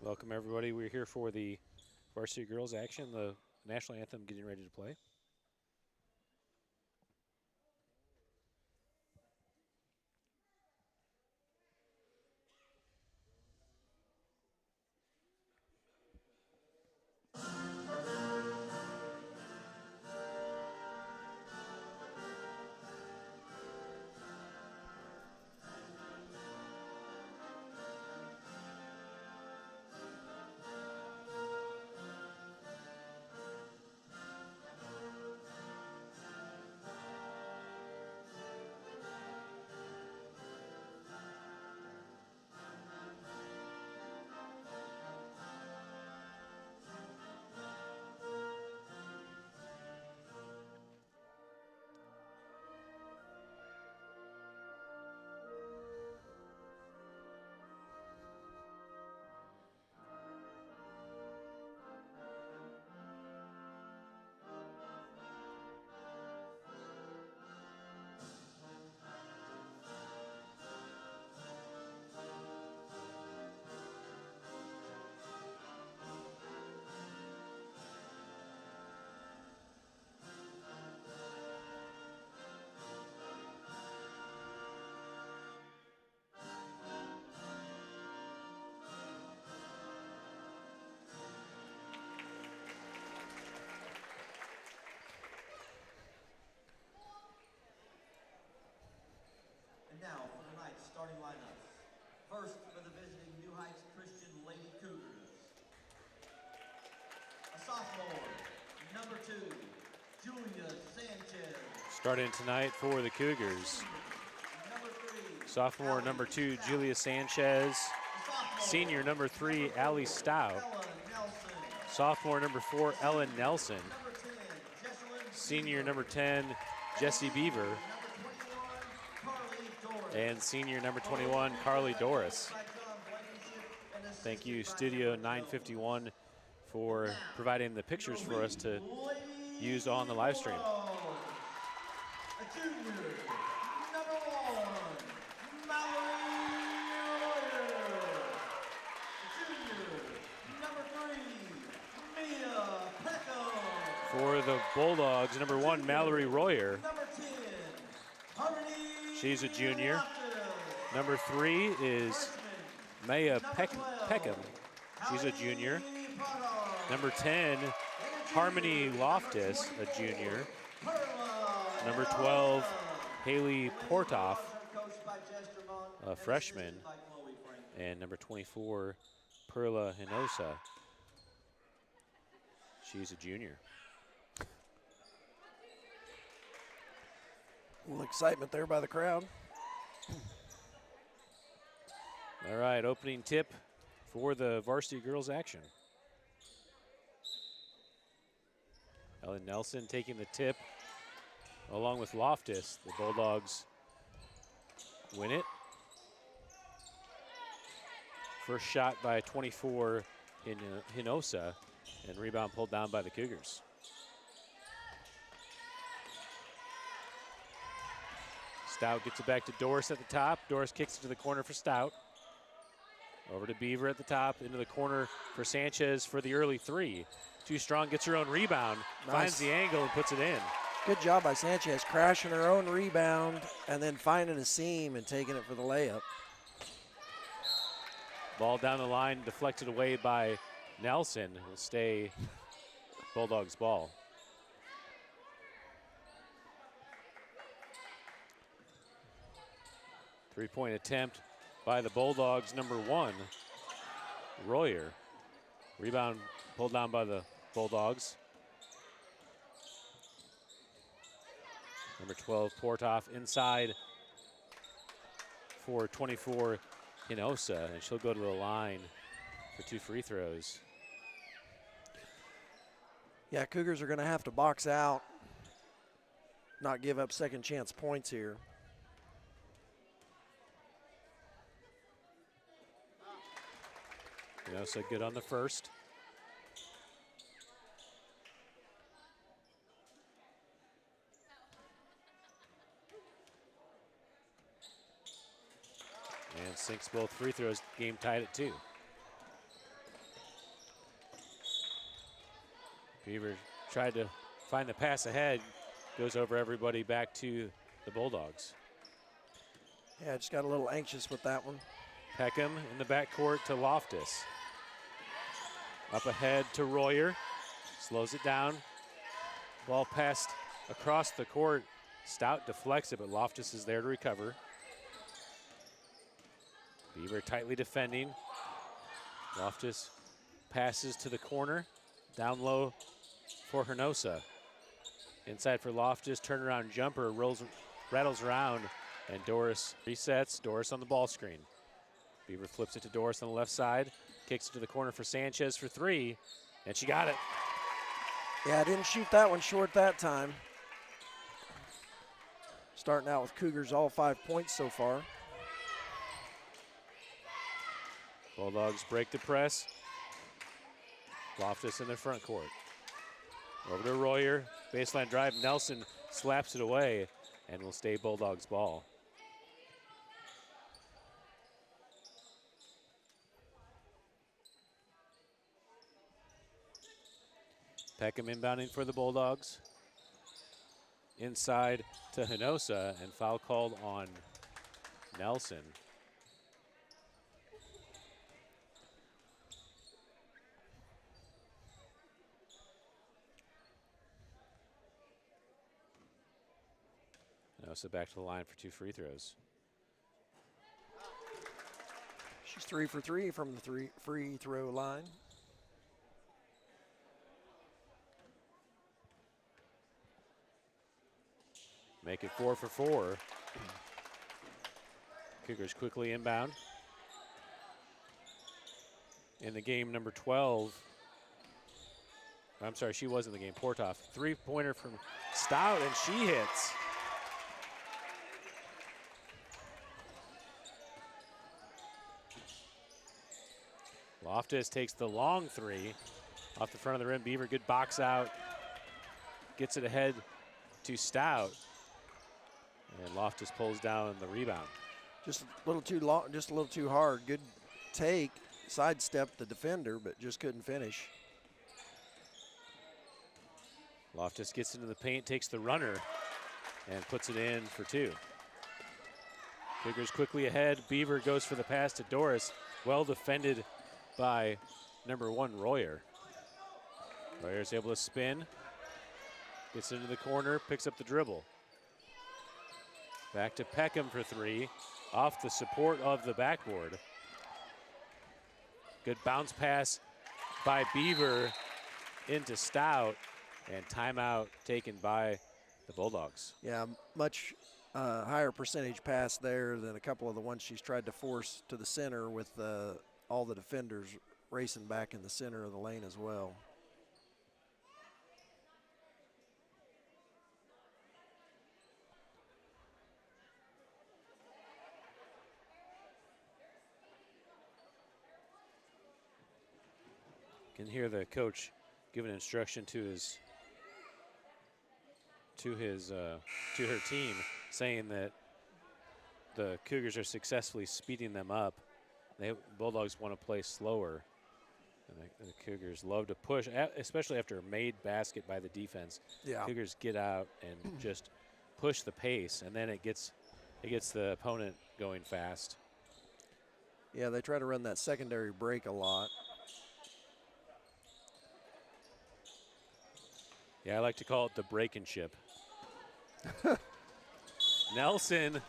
Welcome, everybody. We're here for the varsity girls action, the national anthem getting ready to play. And now for tonight's starting lineups. First for the visiting New Heights Christian Lady Cougars. A sophomore, number 2, Julia Sanchez. Starting tonight for the Cougars. Number 3, Sophomore number 2, Julia Sanchez. Senior number 3, Allie Stout. Sophomore number 4, Ellen Nelson. Senior number 10, Jessie Beaver. And senior number 21, Carly Doris. Thank you, Studio 951, for providing the pictures for us to use on the live stream. A junior, number 1, Mallory Royer. Junior, number 3, Mia Peckham. For the Bulldogs, number 1, Mallory Royer. Number 10, Harmony. She's a junior. Number 3 is Maya Peckham. She's a junior. Number 10, Harmony Loftus, a junior. Number 12, Haley Portoff, a freshman. And number 24, Perla Hinosa. She's a junior. A little excitement there by the crowd. All right, opening tip for the varsity girls action. Ellen Nelson taking the tip along with Loftus. The Bulldogs win it. First shot by 24 in Hinosa, and rebound pulled down by the Cougars. Stout gets it back to Doris at the top. Doris kicks it to the corner for Stout. Over to Beaver at the top, into the corner for Sanchez for the early 3. Too strong, gets her own rebound, finds the angle and puts it in. Good job by Sanchez, crashing her own rebound and then finding a seam and taking it for the layup. Ball down the line, deflected away by Nelson. Will stay Bulldogs ball. Three-point attempt by the Bulldogs, number 1, Royer. Rebound pulled down by the Bulldogs. Number 12, Portoff inside for 24, Hinosa, and she'll go to the line for 2 free throws. Yeah, Cougars are going to have to box out, not give up second chance points here. So good on the first. And sinks both free throws, game tied at 2. Beaver tried to find the pass ahead, goes over everybody back to the Bulldogs. Yeah, just got a little anxious with that one. Peckham in the backcourt to Loftus. Up ahead to Royer, slows it down. Ball passed across the court. Stout deflects it, but Loftus is there to recover. Beaver tightly defending. Loftus passes to the corner, down low for Hernosa. Inside for Loftus, turnaround jumper, rattles around, and Doris resets. Doris on the ball screen. Beaver flips it to Doris on the left side, kicks it to the corner for Sanchez for 3, and she got it. Yeah, didn't shoot that one short that time. Starting out with Cougars all 5 points so far. Bulldogs break the press. Loftus in the front court. Over to Royer, baseline drive. Nelson slaps it away and will stay Bulldogs ball. Peckham inbounding for the Bulldogs. Inside to Hinosa, and foul called on Nelson. Hinosa back to the line for 2 free throws. She's 3 for 3 from the free throw line. Make it 4 for 4. Cougars quickly inbound. In the game, number 12. I'm sorry, she was in the game. Portoff. 3-pointer from Stout, and she hits. Loftus takes the long 3 off the front of the rim. Beaver, good box out. Gets it ahead to Stout. And Loftus pulls down the rebound. Just a little too long, just a little too hard. Good take, sidestepped the defender, but just couldn't finish. Loftus gets into the paint, takes the runner, and puts it in for 2. Cougars quickly ahead. Beaver goes for the pass to Doris. Well defended by number 1, Royer. Royer's able to spin. Gets into the corner, picks up the dribble. Back to Peckham for 3, off the support of the backboard. Good bounce pass by Beaver into Stout, and timeout taken by the Bulldogs. Yeah, much higher percentage pass there than a couple of the ones she's tried to force to the center with all the defenders racing back in the center of the lane as well. Can hear the coach giving instruction to her team, saying that the Cougars are successfully speeding them up. The Bulldogs want to play slower, and the Cougars love to push, especially after a made basket by the defense. Yeah. Cougars get out and just push the pace, and then it gets the opponent going fast. Yeah, they try to run that secondary break a lot. Yeah, I like to call it the break and chip. Nelson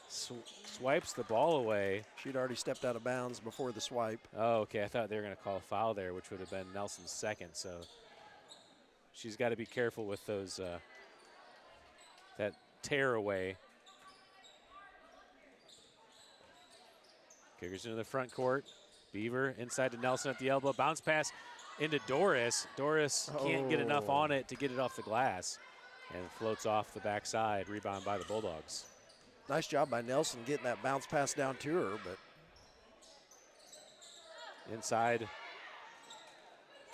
swipes the ball away. She'd already stepped out of bounds before the swipe. Oh, okay. I thought they were going to call a foul there, which would have been Nelson's second. So she's got to be careful with those that tear away. Cougars into the front court. Beaver inside to Nelson at the elbow. Bounce pass into Doris. Doris can't get enough Oh. on it to get it off the glass and floats off the backside. Rebound by the Bulldogs. Nice job by Nelson getting that bounce pass down to her, but Inside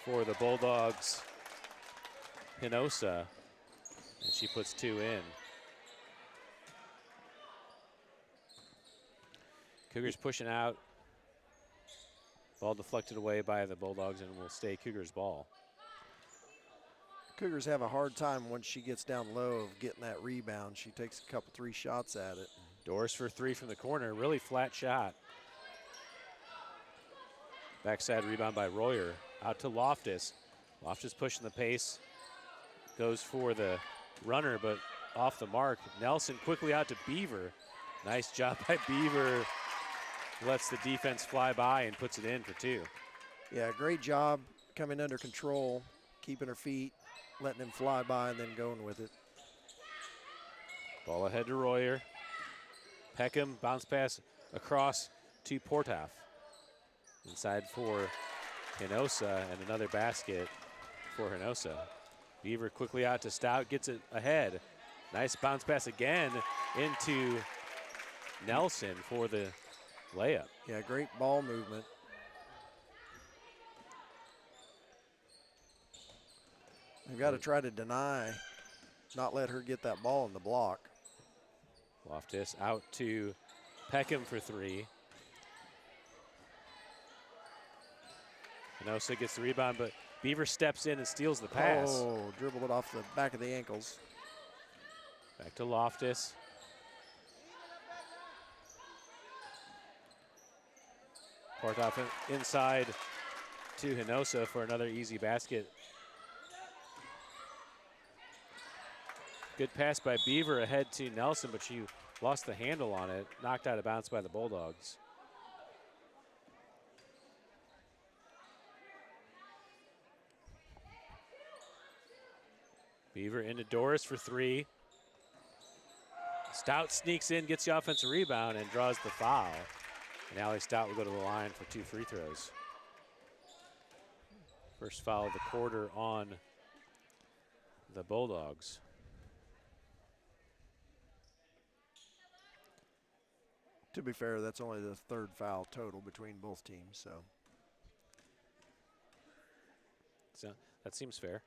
for the Bulldogs, Hinosa, and she puts 2 in. Cougars pushing out. Ball deflected away by the Bulldogs and will stay Cougars ball. Cougars have a hard time once she gets down low of getting that rebound. She takes a couple, 3 shots at it. Doris for 3 from the corner, really flat shot. Backside rebound by Royer, out to Loftus. Loftus pushing the pace, goes for the runner, but off the mark. Nelson quickly out to Beaver. Nice job by Beaver. Lets the defense fly by and puts it in for 2. Yeah, great job coming under control, keeping her feet, letting him fly by, and then going with it. Ball ahead to Royer. Peckham, bounce pass across to Portoff. Inside for Hinosa, and another basket for Hinosa. Beaver quickly out to Stout, gets it ahead. Nice bounce pass again into Nelson for the layup. Yeah, great ball movement. They've got to try to deny, not let her get that ball in the block. Loftus out to Peckham for 3. Hinosa gets the rebound, but Beaver steps in and steals the pass. Oh, dribbled it off the back of the ankles. Back to Loftus. Portoff inside to Hinosa for another easy basket. Good pass by Beaver ahead to Nelson, but she lost the handle on it. Knocked out of bounds by the Bulldogs. Beaver into Doris for 3. Stout sneaks in, gets the offensive rebound, and draws the foul. And Allie Stout will go to the line for 2 free throws. First foul of the quarter on the Bulldogs. To be fair, that's only the 3rd foul total between both teams, so. So that seems fair.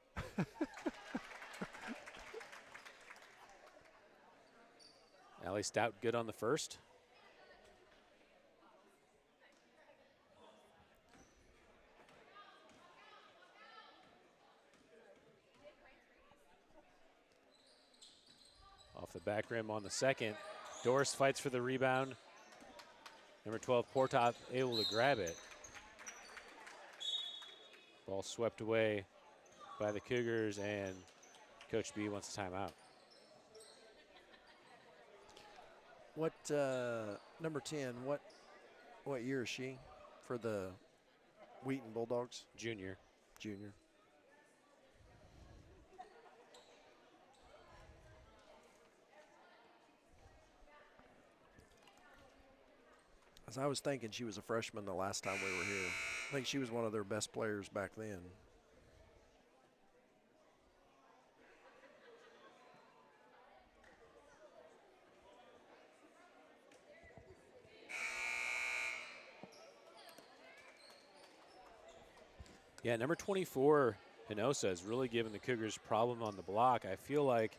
Allie Stout good on the first. Off the back rim on the second. Doris fights for the rebound. Number 12, Portoff, able to grab it. Ball swept away by the Cougars, and Coach B wants a timeout. What, number 10, what year is she for the Wheaton Bulldogs? Junior. Junior. As I was thinking, she was a freshman the last time we were here. I think she was one of their best players back then. Yeah, number 24, Hinosa, has really given the Cougars problem on the block. I feel like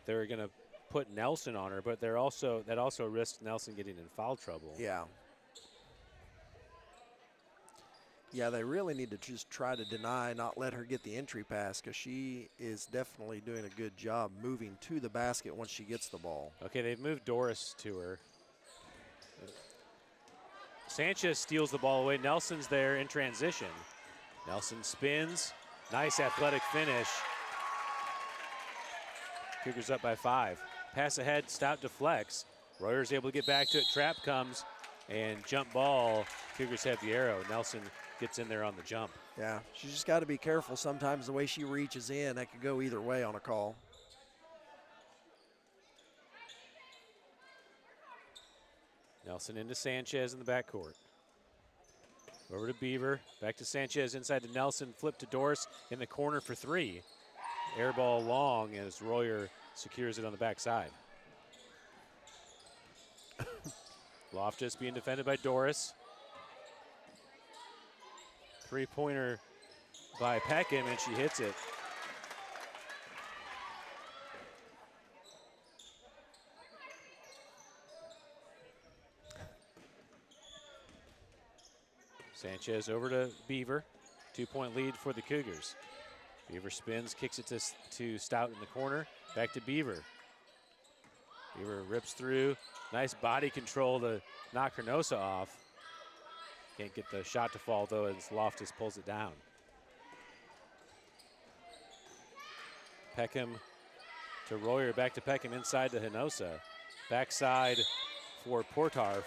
they're going to put Nelson on her, but that also risks Nelson getting in foul trouble. Yeah. Yeah, they really need to just try to deny, not let her get the entry pass, because she is definitely doing a good job moving to the basket once she gets the ball. Okay, they've moved Doris to her. Sanchez steals the ball away. Nelson's there in transition. Nelson spins. Nice athletic finish. Cougars up by 5. Pass ahead, Stout deflects. Royer's able to get back to it. Trap comes and jump ball. Cougars have the arrow. Nelson gets in there on the jump. Yeah, she's just got to be careful. Sometimes the way she reaches in, that could go either way on a call. Nelson into Sanchez in the backcourt. Over to Beaver, back to Sanchez, inside to Nelson, flip to Doris in the corner for three. Air ball long as Royer secures it on the backside. Loftus being defended by Doris. Three-pointer by Peckham, and she hits it. Sanchez over to Beaver. 2-point lead for the Cougars. Beaver spins, kicks it to Stout in the corner. Back to Beaver. Beaver rips through. Nice body control to knock Hernosa off. Can't get the shot to fall, though, as Loftus pulls it down. Peckham to Royer, back to Peckham, inside to Hernosa. Backside for Portarf.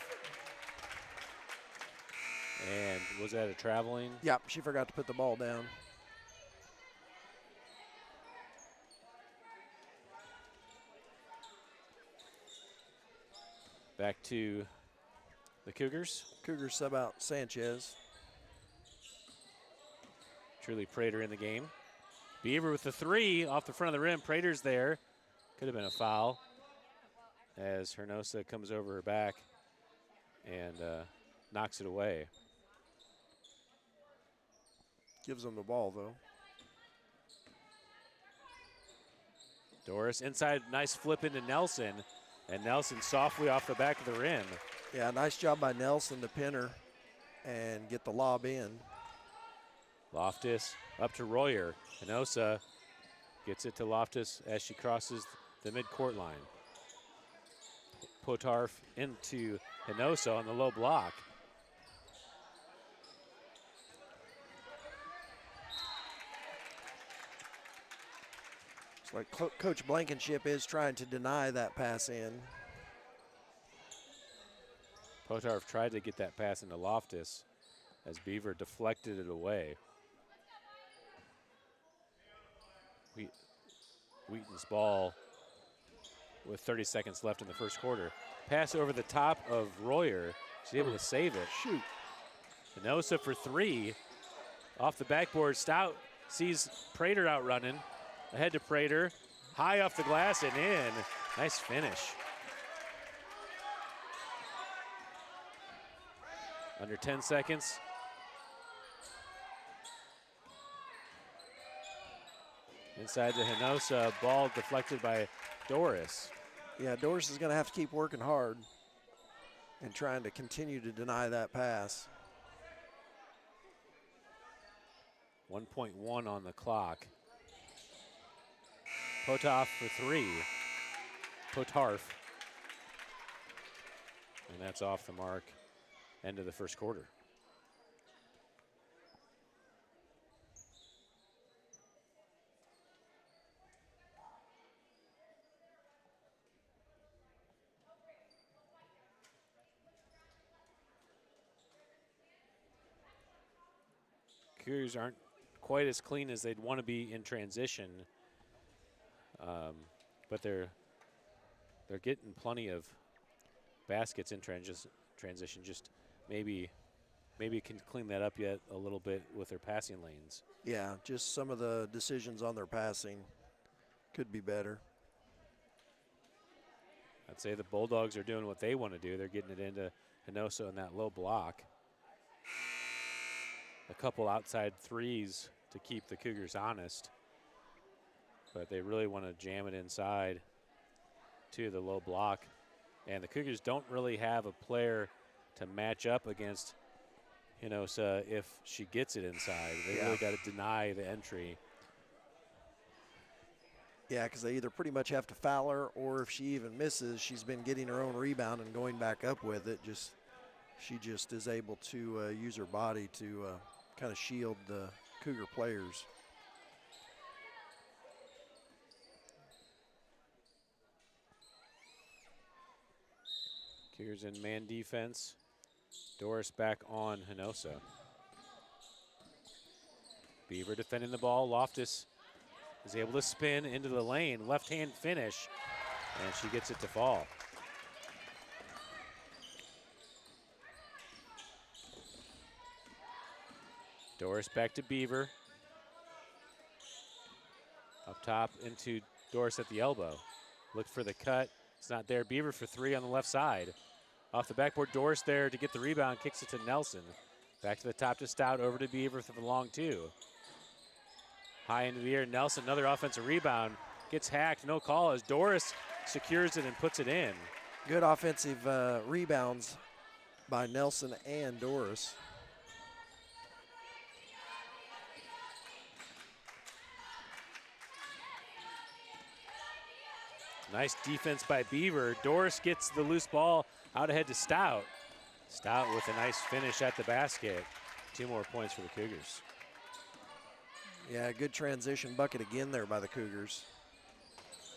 And was that a traveling? Yep, she forgot to put the ball down. Back to the Cougars. Cougars sub out Sanchez. Truly Prater in the game. Beaver with the three off the front of the rim. Prater's there. Could have been a foul as Hernosa comes over her back and knocks it away. Gives them the ball, though. Doris inside, nice flip into Nelson. And Nelson softly off the back of the rim. Yeah, nice job by Nelson to pin her and get the lob in. Loftus up to Royer. Hernosa gets it to Loftus as she crosses the midcourt line. Potarf into Hernosa on the low block. It's like Coach Blankenship is trying to deny that pass in. Potarf tried to get that pass into Loftus as Beaver deflected it away. Wheaton's ball with 30 seconds left in the first quarter. Pass over the top of Royer. She's able to save it. Shoot. Hernosa for three. Off the backboard, Stout sees Prater out running. Ahead to Prater. High off the glass and in. Nice finish. Under 10 seconds. Inside to Hernosa, ball deflected by Doris. Yeah, Doris is going to have to keep working hard and trying to continue to deny that pass. 1.1 on the clock. Potarf for three. Potarf. And that's off the mark. End of the first quarter. Cougars aren't quite as clean as they'd want to be in transition, but they're getting plenty of baskets in transition. Just maybe can clean that up yet a little bit with their passing lanes. Yeah, just some of the decisions on their passing could be better. I'd say the Bulldogs are doing what they want to do. They're getting it into Hernosa in that low block. A couple outside threes to keep the Cougars honest, but they really want to jam it inside to the low block. And the Cougars don't really have a player to match up against Hernosa if she gets it inside. They really got to deny the entry. Yeah, because they either pretty much have to foul her, or if she even misses, she's been getting her own rebound and going back up with it. She just is able to use her body to kind of shield the Cougar players. Cougars in man defense. Doris back on Hernosa. Beaver defending the ball. Loftus is able to spin into the lane. Left-hand finish, and she gets it to fall. Doris back to Beaver. Up top into Doris at the elbow. Look for the cut. It's not there. Beaver for three on the left side. Off the backboard, Doris there to get the rebound. Kicks it to Nelson. Back to the top to Stout. Over to Beaver for the long two. High into the air. Nelson, another offensive rebound. Gets hacked. No call as Doris secures it and puts it in. Good offensive rebounds by Nelson and Doris. Nice defense by Beaver. Doris gets the loose ball out ahead to Stout. Stout with a nice finish at the basket. 2 more points for the Cougars. Yeah, good transition bucket again there by the Cougars.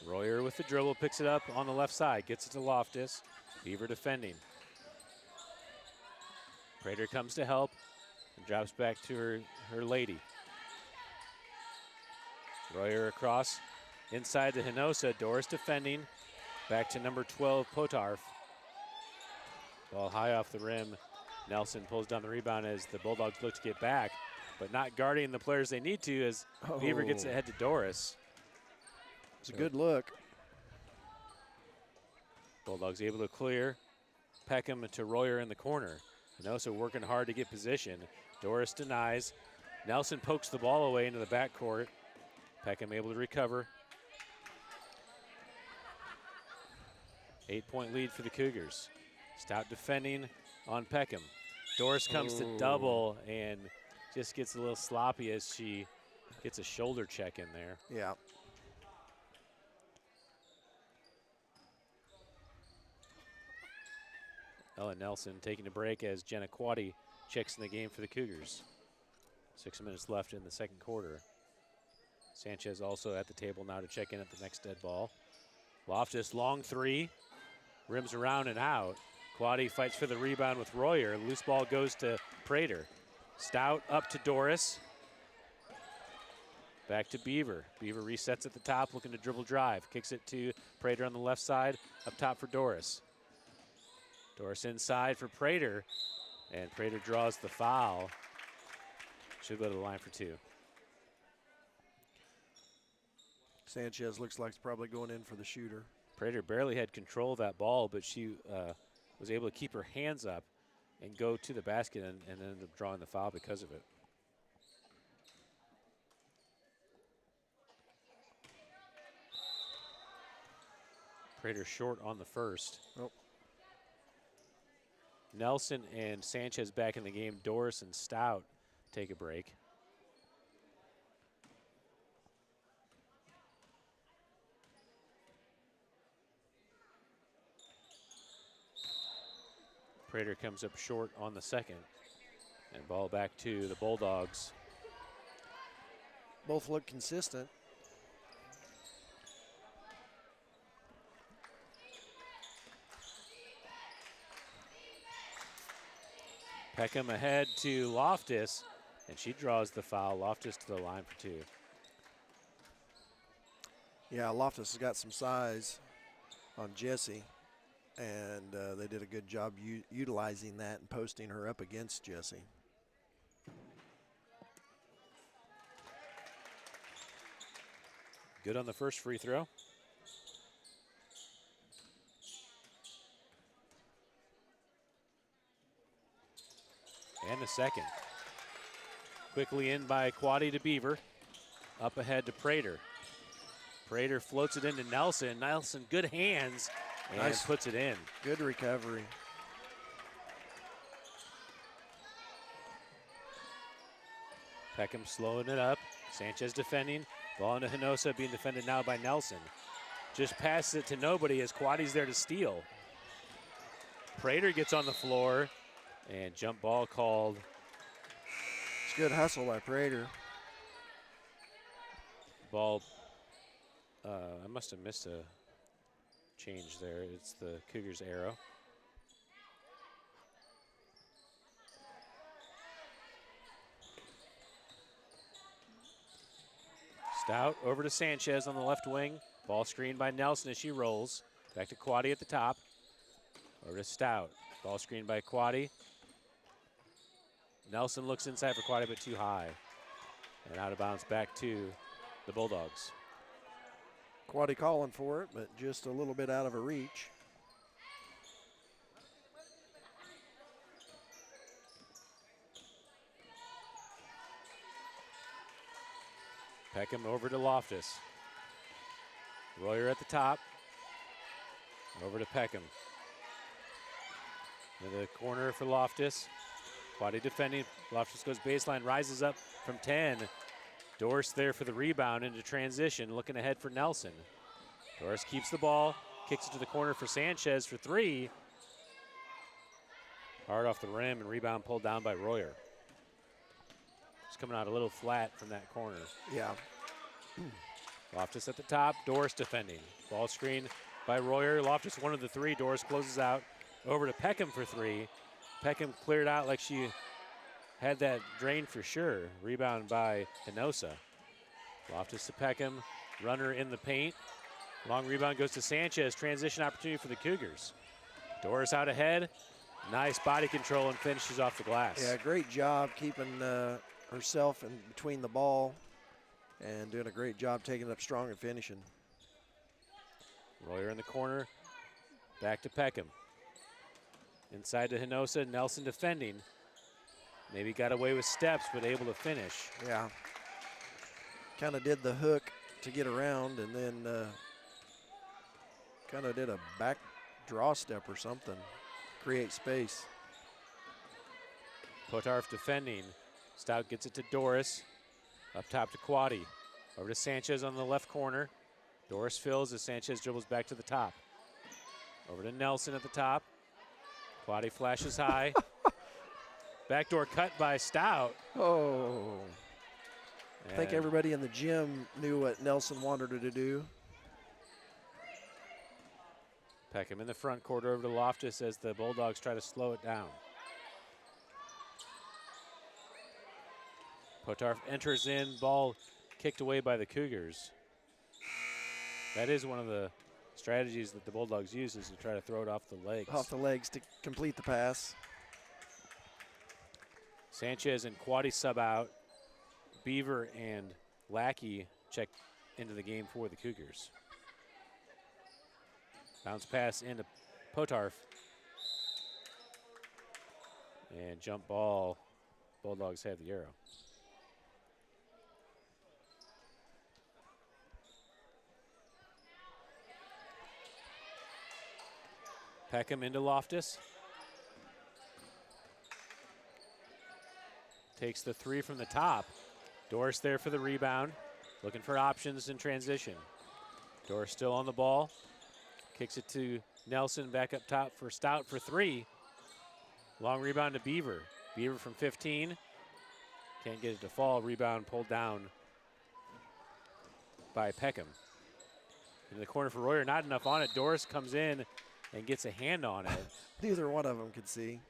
Royer with the dribble, picks it up on the left side, gets it to Loftus. Beaver defending. Prater comes to help and drops back to her lady. Royer across. Inside to Hinosa, Doris defending. Back to number 12, Potarf. Ball high off the rim. Nelson pulls down the rebound as the Bulldogs look to get back, but not guarding the players they need to as Beaver gets ahead to Doris. It's a good look. Bulldogs able to clear. Peckham to Royer in the corner. Hinosa working hard to get position. Doris denies. Nelson pokes the ball away into the backcourt. Peckham able to recover. 8-point lead for the Cougars. Stout defending on Peckham. Doris comes to double and just gets a little sloppy as she gets a shoulder check in there. Yeah. Ella Nelson taking a break as Jenna Quaddy checks in the game for the Cougars. 6 minutes left in the second quarter. Sanchez also at the table now to check in at the next dead ball. Loftus, long three. Rims around and out. Quaddy fights for the rebound with Royer. Loose ball goes to Prater. Stout up to Doris. Back to Beaver. Beaver resets at the top, looking to dribble drive. Kicks it to Prater on the left side. Up top for Doris. Doris inside for Prater. And Prater draws the foul. Should go to the line for two. Sanchez looks like he's probably going in for the shooter. Prater barely had control of that ball, but she was able to keep her hands up and go to the basket and ended up drawing the foul because of it. Prater short on the first. Oh. Nelson and Sanchez back in the game. Doris and Stout take a break. Prater comes up short on the second. And ball back to the Bulldogs. Both look consistent. Peckham ahead to Loftus, and she draws the foul. Loftus to the line for two. Yeah, Loftus has got some size on Jessie, and they did a good job utilizing that and posting her up against Jessie. Good on the first free throw. And the second. Quickly in by Quaddy to Beaver. Up ahead to Prater. Prater floats it into Nelson. Nelson, good hands, and nice. Puts it in. Good recovery. Peckham slowing it up. Sanchez defending. Ball into Hinosa, being defended now by Nelson. Just passes it to nobody as Quaddy's there to steal. Prater gets on the floor, and jump ball called. It's good hustle by Prater. Ball, I must have missed a change there. It's the Cougars' arrow. Stout over to Sanchez on the left wing. Ball screened by Nelson as she rolls. Back to Quaddy at the top. Over to Stout. Ball screened by Quaddy. Nelson looks inside for quite a bit too high. And out of bounds back to the Bulldogs. Quaddy calling for it, but just a little bit out of her reach. Peckham over to Loftus. Royer at the top. Over to Peckham. In the corner for Loftus. Quaddy defending. Loftus goes baseline, rises up from 10. Doris there for the rebound into transition, looking ahead for Nelson. Doris keeps the ball, kicks it to the corner for Sanchez for 3. Hard off the rim and rebound pulled down by Royer. It's coming out a little flat from that corner. Yeah. Loftus at the top, Doris defending. Ball screen by Royer. Loftus one of the 3. Doris closes out over to Peckham for 3. Peckham cleared out like she had that drain for sure. Rebound by Hinosa. Loftus to Peckham, runner in the paint. Long rebound goes to Sanchez. Transition opportunity for the Cougars. Doris out ahead. Nice body control and finishes off the glass. Yeah, great job keeping herself in between the ball and doing a great job taking it up strong and finishing. Royer in the corner. Back to Peckham. Inside to Hinosa. Nelson defending. Maybe got away with steps, but able to finish. Yeah. Kind of did the hook to get around and then kind of did a back draw step or something. Create space. Potarf defending. Stout gets it to Doris. Up top to Quaddy. Over to Sanchez on the left corner. Doris fills as Sanchez dribbles back to the top. Over to Nelson at the top. Quaddy flashes high. Backdoor cut by Stout. Oh. I think And everybody in the gym knew what Nelson wanted her to do. Peckham in the front court over to Loftus as the Bulldogs try to slow it down. Potarf enters in, ball kicked away by the Cougars. That is one of the strategies that the Bulldogs use, is to try to throw it off the legs. Off the legs to complete the pass. Sanchez and Quaddy sub out. Beaver and Lackey check into the game for the Cougars. Bounce pass into Potarf. And jump ball. Bulldogs have the arrow. Peckham into Loftus. Takes the 3 from the top. Doris there for the rebound. Looking for options in transition. Doris still on the ball. Kicks it to Nelson back up top for Stout for 3. Long rebound to Beaver. Beaver from 15. Can't get it to fall. Rebound pulled down by Peckham. In the corner for Royer, not enough on it. Doris comes in and gets a hand on it. Neither one of them could see.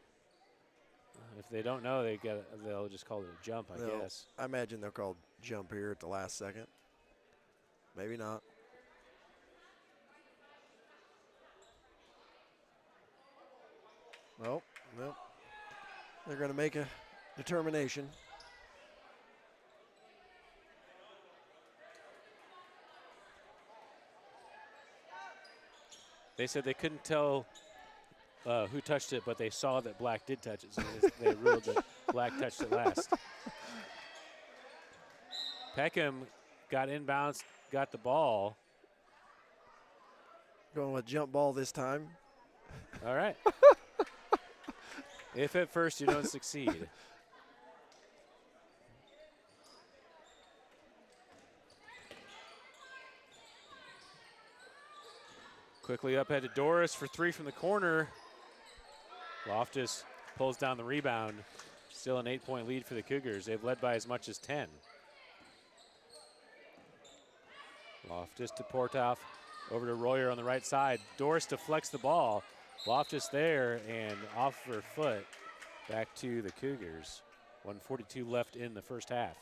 If they don't know, they'll just call it a jump, I guess. I imagine they'll call jump here at the last second. Maybe not. Nope. They're going to make a determination. They said they couldn't tell who touched it, but they saw that Black did touch it, so they ruled that Black touched it last. Peckham got inbounds, got the ball. Going with jump ball this time. All right. If at first you don't succeed. Quickly up ahead to Doris for 3 from the corner. Loftus pulls down the rebound. Still an 8-point lead for the Cougars. They've led by as much as 10. Loftus to Portoff. Over to Royer on the right side. Doris deflects the ball. Loftus there and off her foot. Back to the Cougars. 1:42 left in the first half.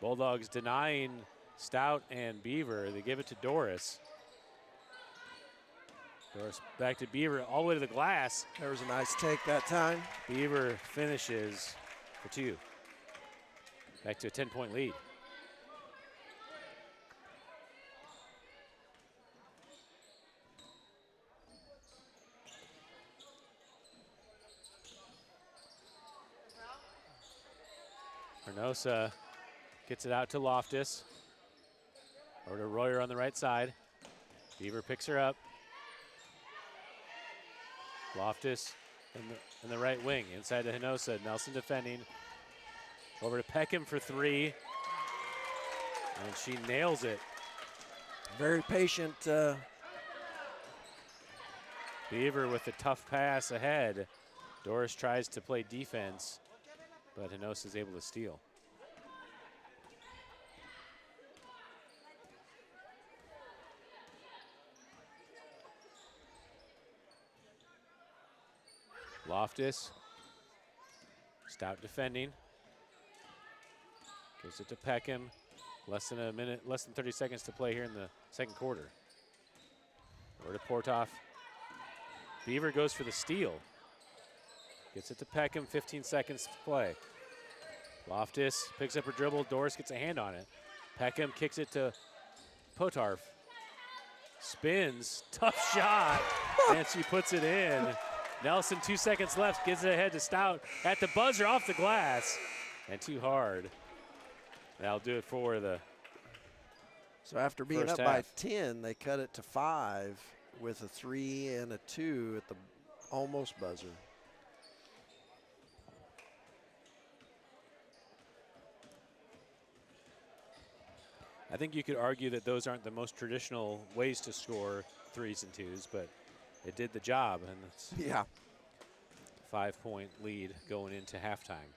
Bulldogs denying Stout and Beaver. They give it to Doris. Doris back to Beaver, all the way to the glass. There was a nice take that time. Beaver finishes for 2. Back to a 10-point lead. Hernosa gets it out to Loftus. Over to Royer on the right side. Beaver picks her up. Loftus in the right wing, inside to Hernosa. Nelson defending. Over to Peckham for 3. And she nails it. Very patient. Beaver with a tough pass ahead. Doris tries to play defense, but Hernosa is able to steal. Loftus, Stout defending. Gives it to Peckham. Less than a minute, less than 30 seconds to play here in the second quarter. Over to Portoff. Beaver goes for the steal. Gets it to Peckham, 15 seconds to play. Loftus picks up her dribble. Doris gets a hand on it. Peckham kicks it to Potarf. Spins, tough shot, and she puts it in. Nelson, 2 seconds left, gives it ahead to Stout at the buzzer off the glass, and too hard. That'll do it for the So after being first up by half. 10, they cut it to 5 with a 3 and a 2 at the almost buzzer. I think you could argue that those aren't the most traditional ways to score 3s and 2s, but it did the job, and it's Yeah. 5-point lead going into halftime.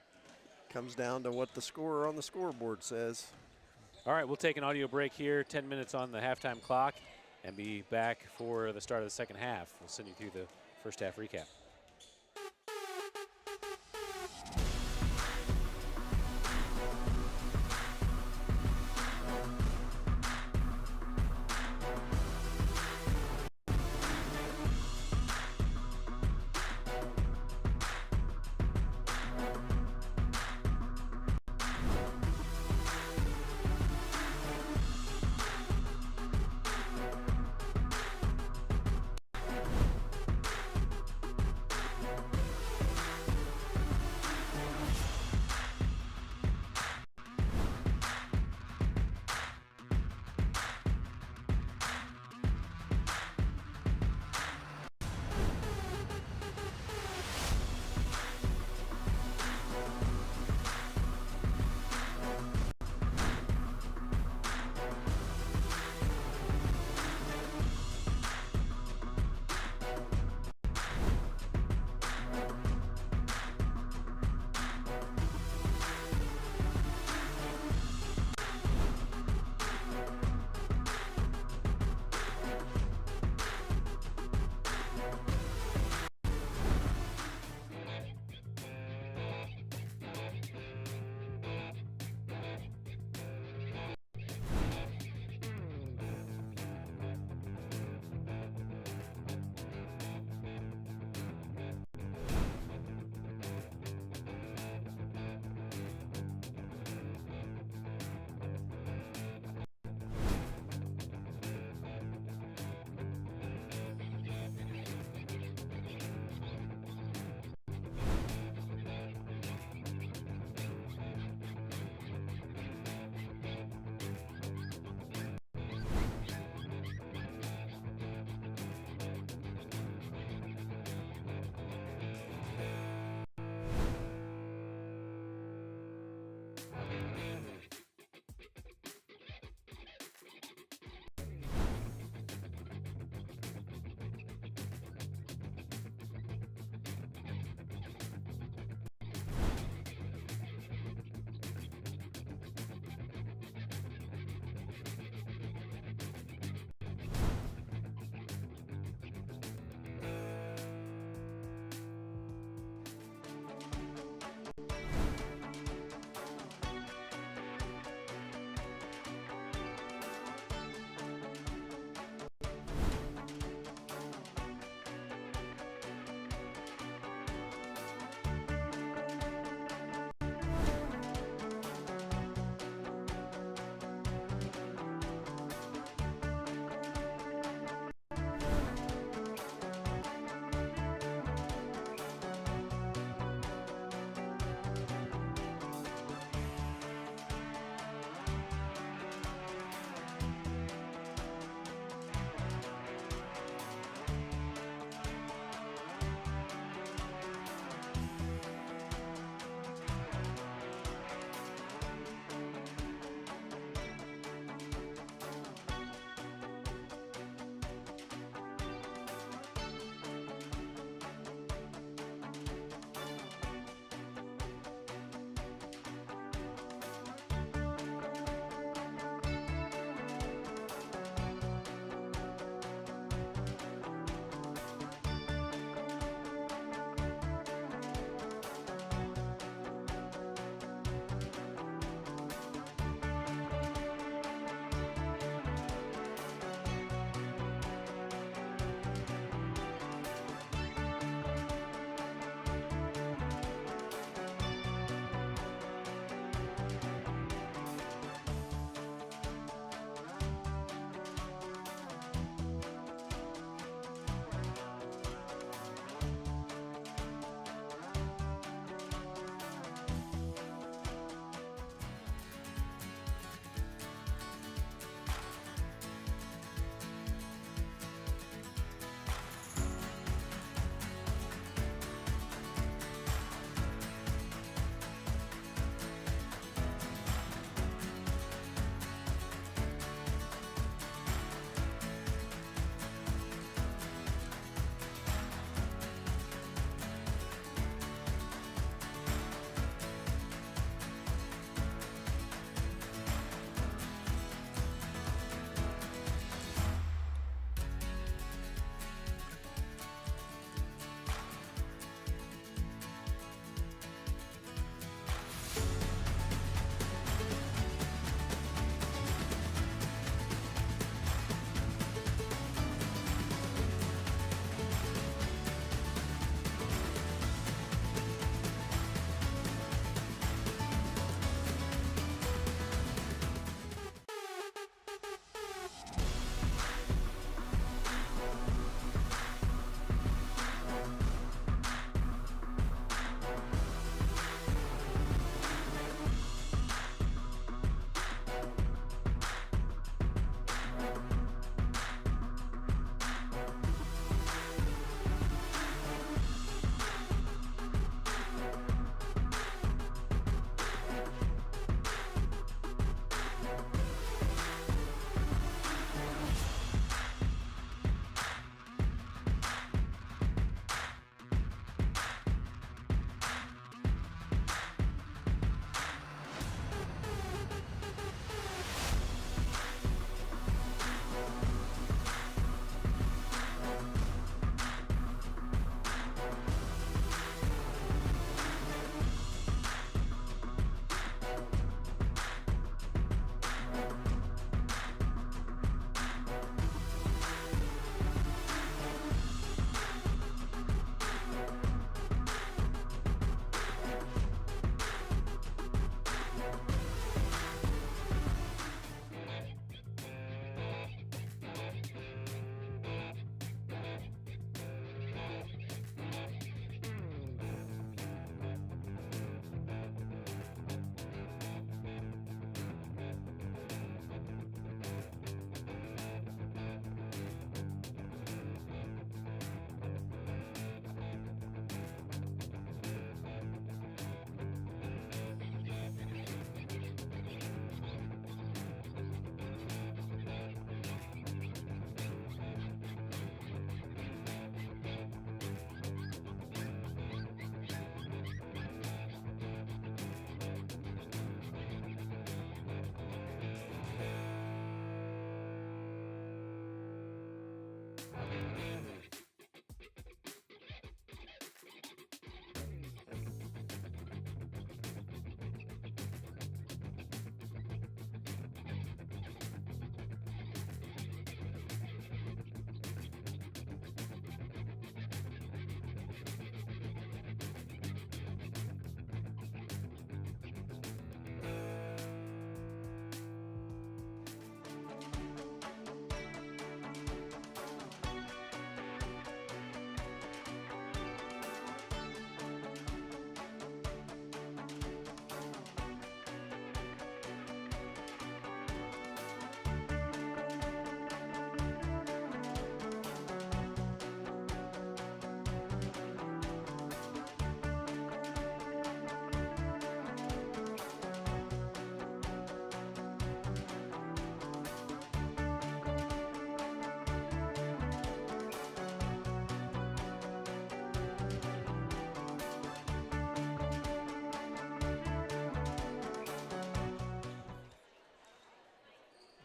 Comes down to what the scorer on the scoreboard says. All right, we'll take an audio break here, 10 minutes on the halftime clock, and be back for the start of the second half. We'll send you through the first half recap.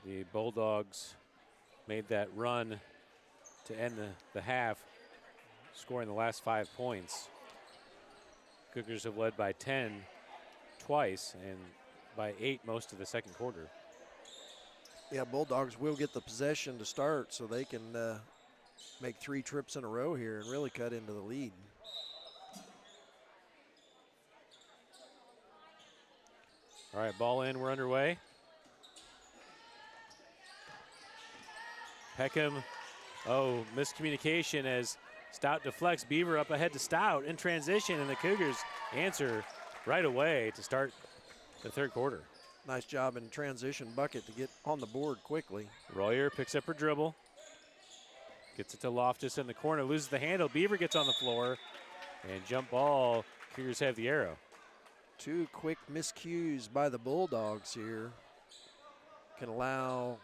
The Bulldogs made that run to end the half, scoring the last 5 points. Cougars have led by 10 twice and by 8 most of the second quarter. Yeah, Bulldogs will get the possession to start so they can make 3 trips in a row here and really cut into the lead. All right, ball in, we're underway. Peckham, miscommunication as Stout deflects. Beaver up ahead to Stout in transition, and the Cougars answer right away to start the third quarter. Nice job in transition bucket to get on the board quickly. Royer picks up her dribble. Gets it to Loftus in the corner, loses the handle. Beaver gets on the floor, and jump ball. Cougars have the arrow. 2 quick miscues by the Bulldogs here can allow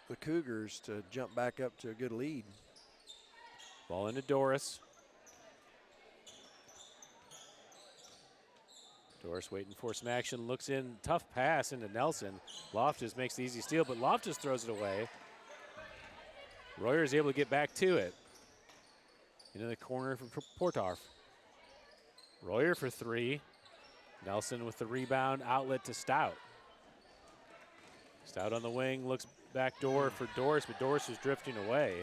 the Cougars to jump back up to a good lead. Ball into Doris. Doris waiting for some action, looks in, tough pass into Nelson. Loftus makes the easy steal, but Loftus throws it away. Royer is able to get back to it. Into the corner from Portarf. Royer for 3. Nelson with the rebound, outlet to Stout. Stout on the wing, looks back door for Doris, but Doris is drifting away.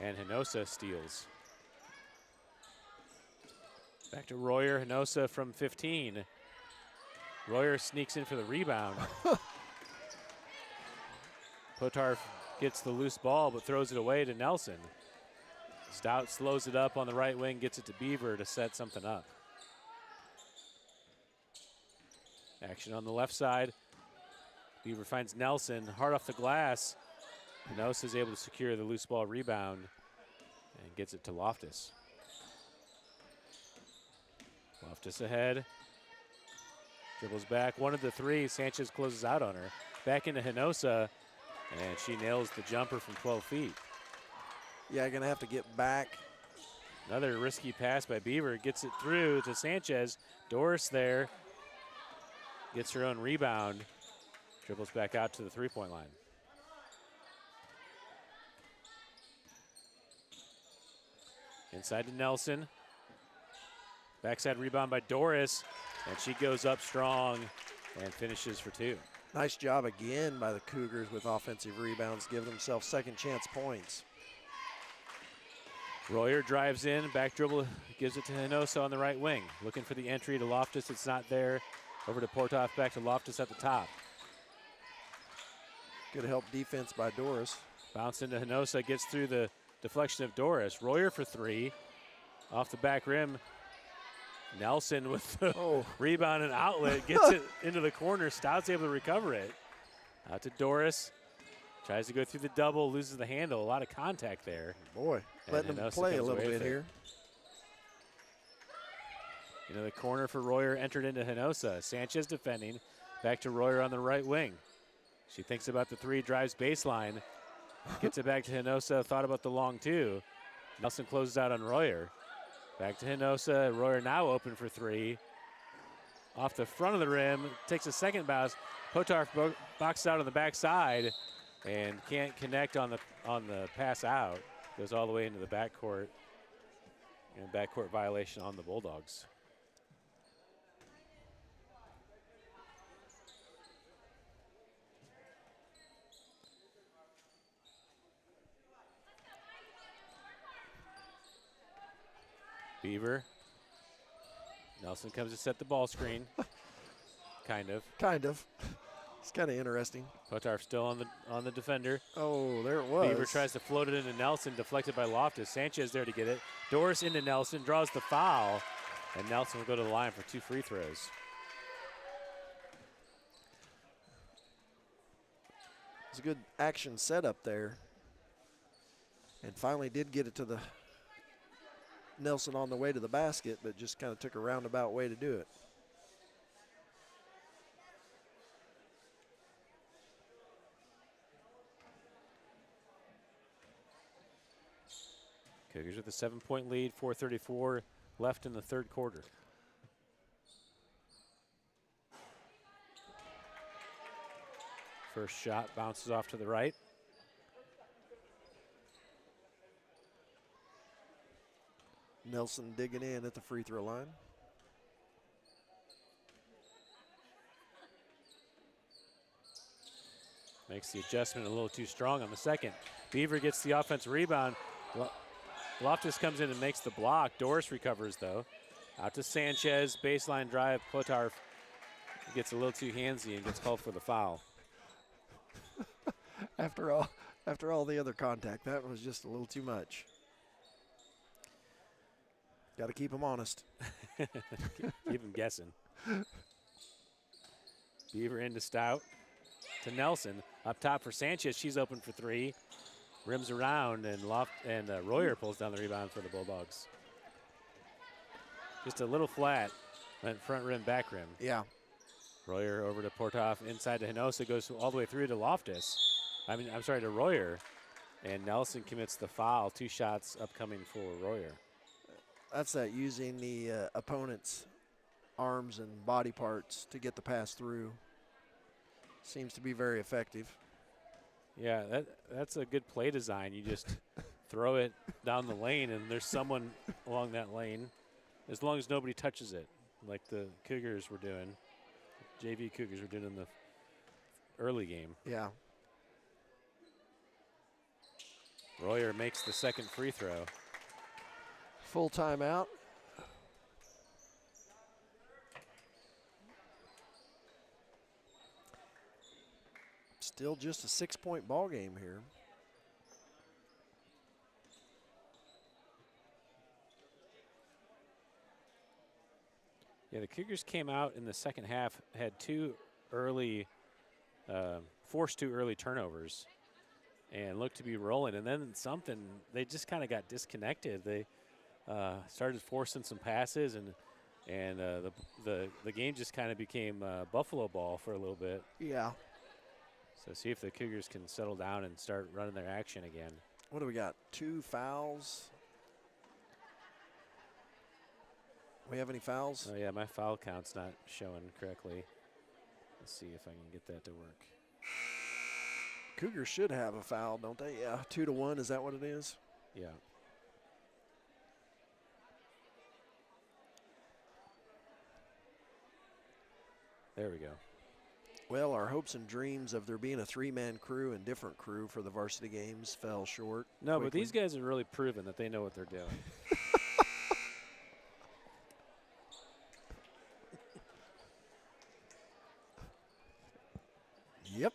And Hinosa steals. Back to Royer, Hinosa from 15. Royer sneaks in for the rebound. Potarf gets the loose ball, but throws it away to Nelson. Stout slows it up on the right wing, gets it to Beaver to set something up. Action on the left side. Beaver finds Nelson, hard off the glass. Hinosa is able to secure the loose ball rebound and gets it to Loftus. Loftus ahead. Dribbles back, 1 of the 3. Sanchez closes out on her. Back into Hinosa, and she nails the jumper from 12 feet. Yeah, gonna have to get back. Another risky pass by Beaver. Gets it through to Sanchez. Doris there. Gets her own rebound. Dribbles back out to the 3-point line. Inside to Nelson. Backside rebound by Doris, and she goes up strong and finishes for 2. Nice job again by the Cougars with offensive rebounds, giving themselves second chance points. Royer drives in, back dribble, gives it to Hinosa on the right wing. Looking for the entry to Loftus, it's not there. Over to Portoff, back to Loftus at the top. Good help defense by Doris. Bounce into Hinosa, gets through the deflection of Doris. Royer for 3, off the back rim. Nelson with the rebound and outlet, gets it into the corner. Stout's able to recover it. Out to Doris. Tries to go through the double, loses the handle. A lot of contact there. Boy, letting them play a little bit here. Into the corner for Royer, entered into Hinosa. Sanchez defending. Back to Royer on the right wing. She thinks about the 3, drives baseline. Gets it back to Hinosa, thought about the long 2. Nelson closes out on Royer. Back to Hinosa. Royer now open for 3. Off the front of the rim, takes a second bounce. Potarf boxes out on the backside and can't connect on the pass out. Goes all the way into the backcourt. And backcourt violation on the Bulldogs. Beaver. Nelson comes to set the ball screen. Kind of. Kind of. It's kind of interesting. Potarf still on the defender. Oh, there it was. Beaver tries to float it into Nelson, deflected by Loftus. Sanchez there to get it. Doris into Nelson, draws the foul, and Nelson will go to the line for 2 free throws. It's a good action setup there. And finally did get it to the Nelson on the way to the basket, but just kind of took a roundabout way to do it. Cougars with a 7-point lead, 4:34 left in the third quarter. First shot bounces off to the right. Nelson digging in at the free throw line. Makes the adjustment a little too strong on the second. Beaver gets the offensive rebound. Loftus comes in and makes the block. Doris recovers, though. Out to Sanchez, baseline drive. Potarf gets a little too handsy and gets called for the foul. After all the other contact, that was just a little too much. Got to keep them honest. Keep them guessing. Beaver into Stout. To Nelson. Up top for Sanchez. She's open for three. Rims around, and Royer pulls down the rebound for the Bulldogs. Just a little flat. Went front rim, back rim. Yeah. Royer over to Portoff. Inside to Hinosa. Goes all the way through to Loftus. I'm sorry, to Royer. And Nelson commits the foul. 2 shots upcoming for Royer. That's that, using the opponent's arms and body parts to get the pass through. Seems to be very effective. Yeah, that's a good play design. You just throw it down the lane, and there's someone along that lane, as long as nobody touches it, like the Cougars were doing. JV Cougars were doing in the early game. Yeah. Royer makes the second free throw. Full timeout. Still just a 6-point ball game here. Yeah, the Cougars came out in the second half, had 2 early, forced 2 early turnovers, and looked to be rolling. And then they just kind of got disconnected. They started forcing some passes, and the game just kind of became Buffalo ball for a little bit. Yeah. So see if the Cougars can settle down and start running their action again. What do we got? 2 fouls. We have any fouls? Oh yeah, my foul count's not showing correctly. Let's see if I can get that to work. Cougars should have a foul, don't they? Yeah, 2-1. Is that what it is? Yeah. There we go. Well, our hopes and dreams of there being a 3-man crew and different crew for the varsity games fell short. No, quickly. but these guys have really proven that they know what they're doing. Yep.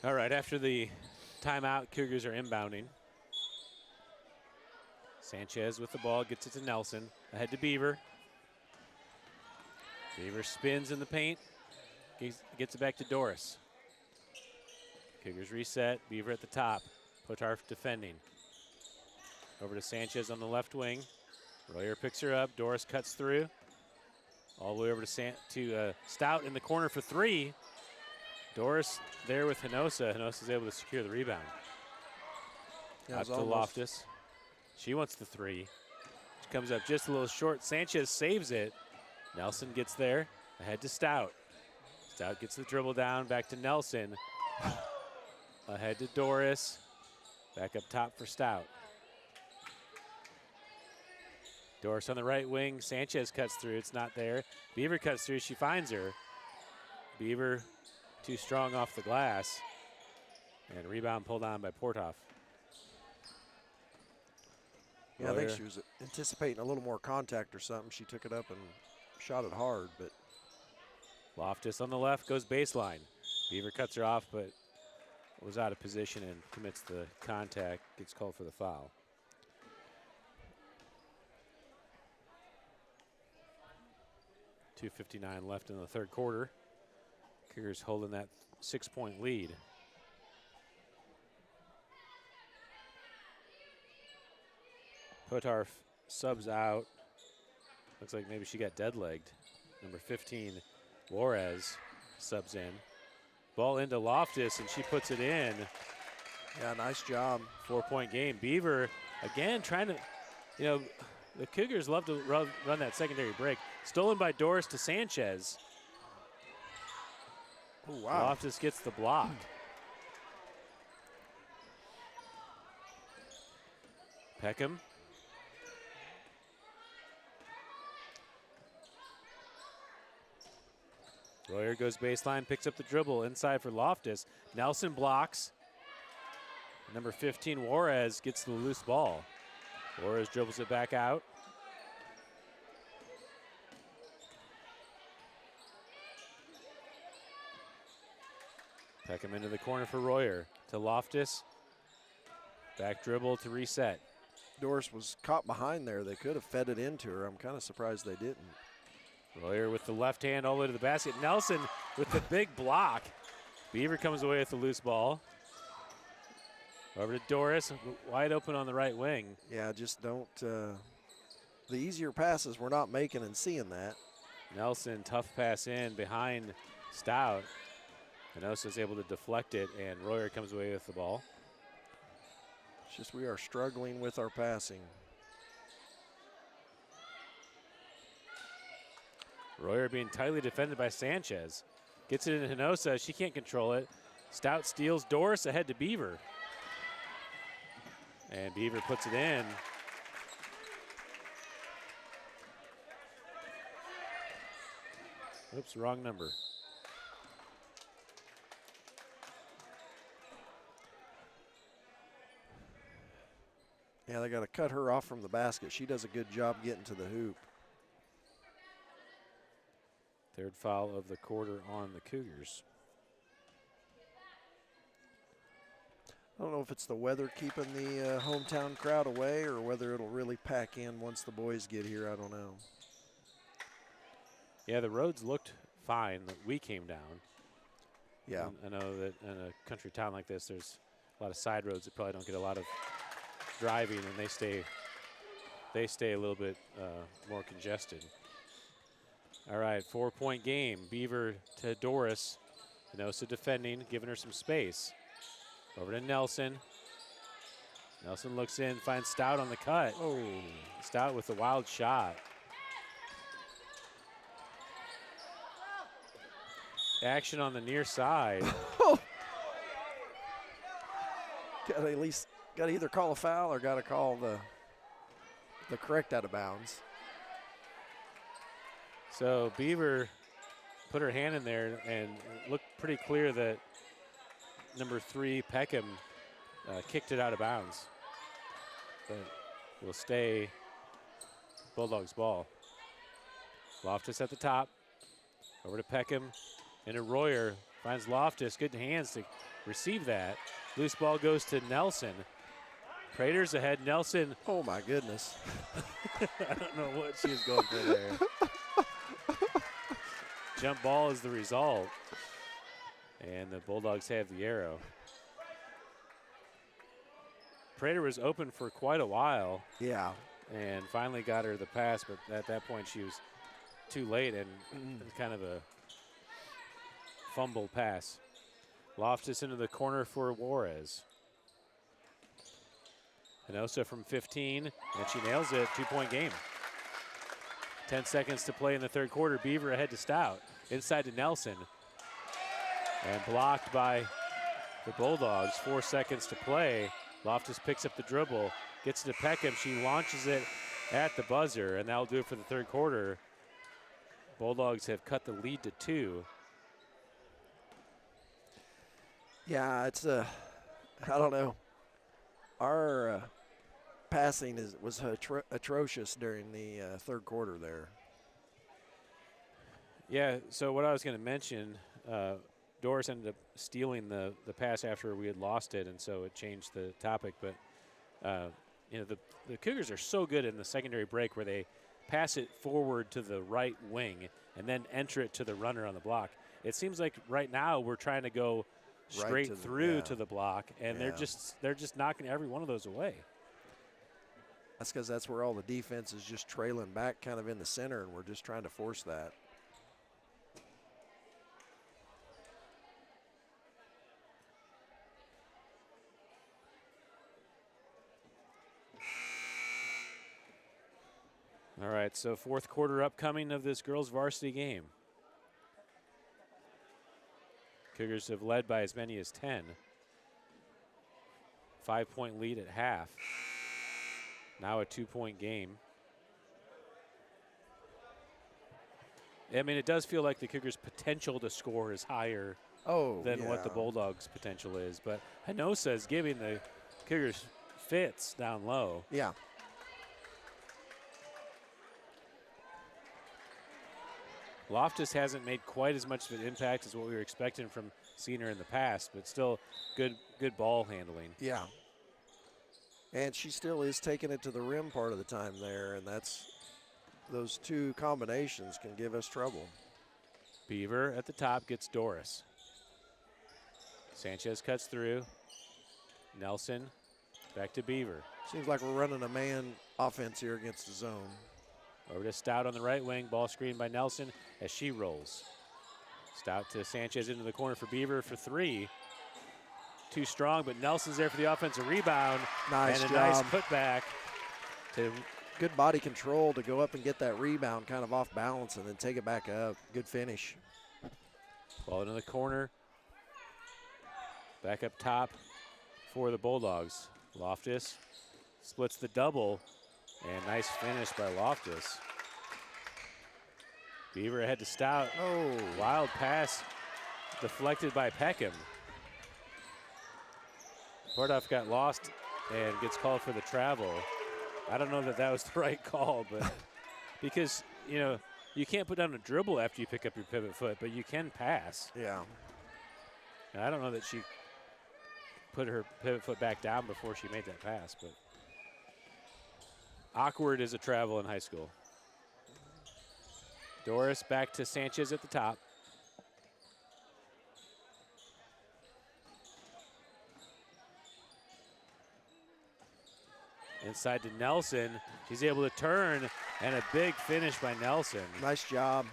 All right, after the timeout, Cougars are inbounding. Sanchez with the ball, gets it to Nelson. Ahead to Beaver. Beaver spins in the paint. Gets it back to Doris. Cougars reset. Beaver at the top. Potarf defending. Over to Sanchez on the left wing. Royer picks her up. Doris cuts through. All the way over to Stout in the corner for 3. Doris there with Hinosa. Hinosa's able to secure the rebound. Out to Loftus. She wants the 3. She comes up just a little short. Sanchez saves it. Nelson gets there. Ahead to Stout. Stout gets the dribble down. Back to Nelson. Ahead to Doris. Back up top for Stout. Doris on the right wing. Sanchez cuts through. It's not there. Beaver cuts through. She finds her. Beaver too strong off the glass. And rebound pulled on by Portoff. Yeah, I think she was anticipating a little more contact or something. She took it up and shot it hard, but. Loftus on the left goes baseline. Beaver cuts her off, but was out of position and commits the contact, gets called for the foul. .259 left in the third quarter. Cougars holding that 6-point lead. Potarf subs out. Looks like maybe she got dead-legged. Number 15, Juarez, subs in. Ball into Loftus, and she puts it in. Yeah, nice job. 4-point game. Beaver, again, trying to, The Cougars love to run that secondary break. Stolen by Doris to Sanchez. Oh, wow. Loftus gets the block. Peckham. Royer goes baseline, picks up the dribble inside for Loftus. Nelson blocks. Number 15, Juarez, gets the loose ball. Juarez dribbles it back out. Peckham into the corner for Royer. To Loftus. Back dribble to reset. Doris was caught behind there. They could have fed it into her. I'm kind of surprised they didn't. Royer with the left hand all the way to the basket. Nelson with the big block. Beaver comes away with the loose ball. Over to Doris, wide open on the right wing. Yeah, just don't. The easier passes we're not making and seeing that. Nelson, tough pass in behind Stout. Hinosa's able to deflect it, and Royer comes away with the ball. It's just we are struggling with our passing. Royer being tightly defended by Sanchez. Gets it in Hinosa. She can't control it. Stout steals Doris ahead to Beaver. And Beaver puts it in. Oops, wrong number. Yeah, they got to cut her off from the basket. She does a good job getting to the hoop. Third foul of the quarter on the Cougars. I don't know if it's the weather keeping the hometown crowd away or whether it'll really pack in once the boys get here. I don't know. Yeah, the roads looked fine. We came down. Yeah. I know that in a country town like this, there's a lot of side roads that probably don't get a lot of driving, and they stay a little bit more congested. All right, 4-point game. Beaver to Doris. Hinosa defending, giving her some space. Over to Nelson. Nelson looks in, finds Stout on the cut. Oh, Stout with a wild shot. Action on the near side. Got to either call a foul or got to call the correct out of bounds. So Beaver put her hand in there and it looked pretty clear that number 3, Peckham, kicked it out of bounds. But will stay Bulldogs ball. Loftus at the top. Over to Peckham. Into Royer. Finds Loftus. Good hands to receive that. Loose ball goes to Nelson. Prater's ahead. Nelson. Oh, my goodness. I don't know what she was going for there. Jump ball is the result. And the Bulldogs have the arrow. Prater was open for quite a while. Yeah. And finally got her the pass, but at that point she was too late and kind of a fumble pass. Loftus into the corner for Juarez. Hinosa from 15, and she nails it. 2-point game. 10 seconds to play in the third quarter. Beaver ahead to Stout. Inside to Nelson. And blocked by the Bulldogs. 4 seconds to play. Loftus picks up the dribble. Gets it to Peckham. She launches it at the buzzer, and that'll do it for the third quarter. Bulldogs have cut the lead to 2. Yeah, it's I don't know. Our passing was atrocious during the third quarter there. Yeah, so what I was going to mention, Doris ended up stealing the pass after we had lost it, and so it changed the topic. But, you know, the Cougars are so good in the secondary break where they pass it forward to the right wing and then enter it to the runner on the block. It seems like right now we're trying to go straight right through to the block, and yeah. they're just knocking every one of those away. That's because that's where all the defense is just trailing back kind of in the center, and we're just trying to force that. All right, so fourth quarter upcoming of this girls varsity game. Cougars have led by as many as 10. 5-point lead at half. Now a 2-point game. I mean, it does feel like the Cougars' potential to score is higher than what the Bulldogs' potential is. But Hinosa is giving the Cougars fits down low. Yeah. Loftus hasn't made quite as much of an impact as what we were expecting from seeing her in the past, but still good ball handling. Yeah. And she still is taking it to the rim part of the time there, and those two combinations can give us trouble. Beaver at the top gets Doris. Sanchez cuts through. Nelson back to Beaver. Seems like we're running a man offense here against the zone. Over to Stout on the right wing. Ball screened by Nelson as she rolls. Stout to Sanchez into the corner for Beaver for three. Too strong, but Nelson's there for the offensive rebound. Nice and a job. nice putback. Good body control to go up and get that rebound kind of off balance and then take it back up. Good finish. Ball into the corner. Back up top for the Bulldogs. Loftus splits the double. And nice finish by Loftus. Beaver ahead to Stout. Oh. Wild pass deflected by Peckham. Portoff got lost and gets called for the travel. I don't know that that was the right call, but because, you know, you can't put down a dribble after you pick up your pivot foot, but you can pass. Yeah. And I don't know that she put her pivot foot back down before she made that pass, but awkward as a travel in high school. Doris back to Sanchez at the top. Inside to Nelson. She's able to turn, and a big finish by Nelson. Nice job.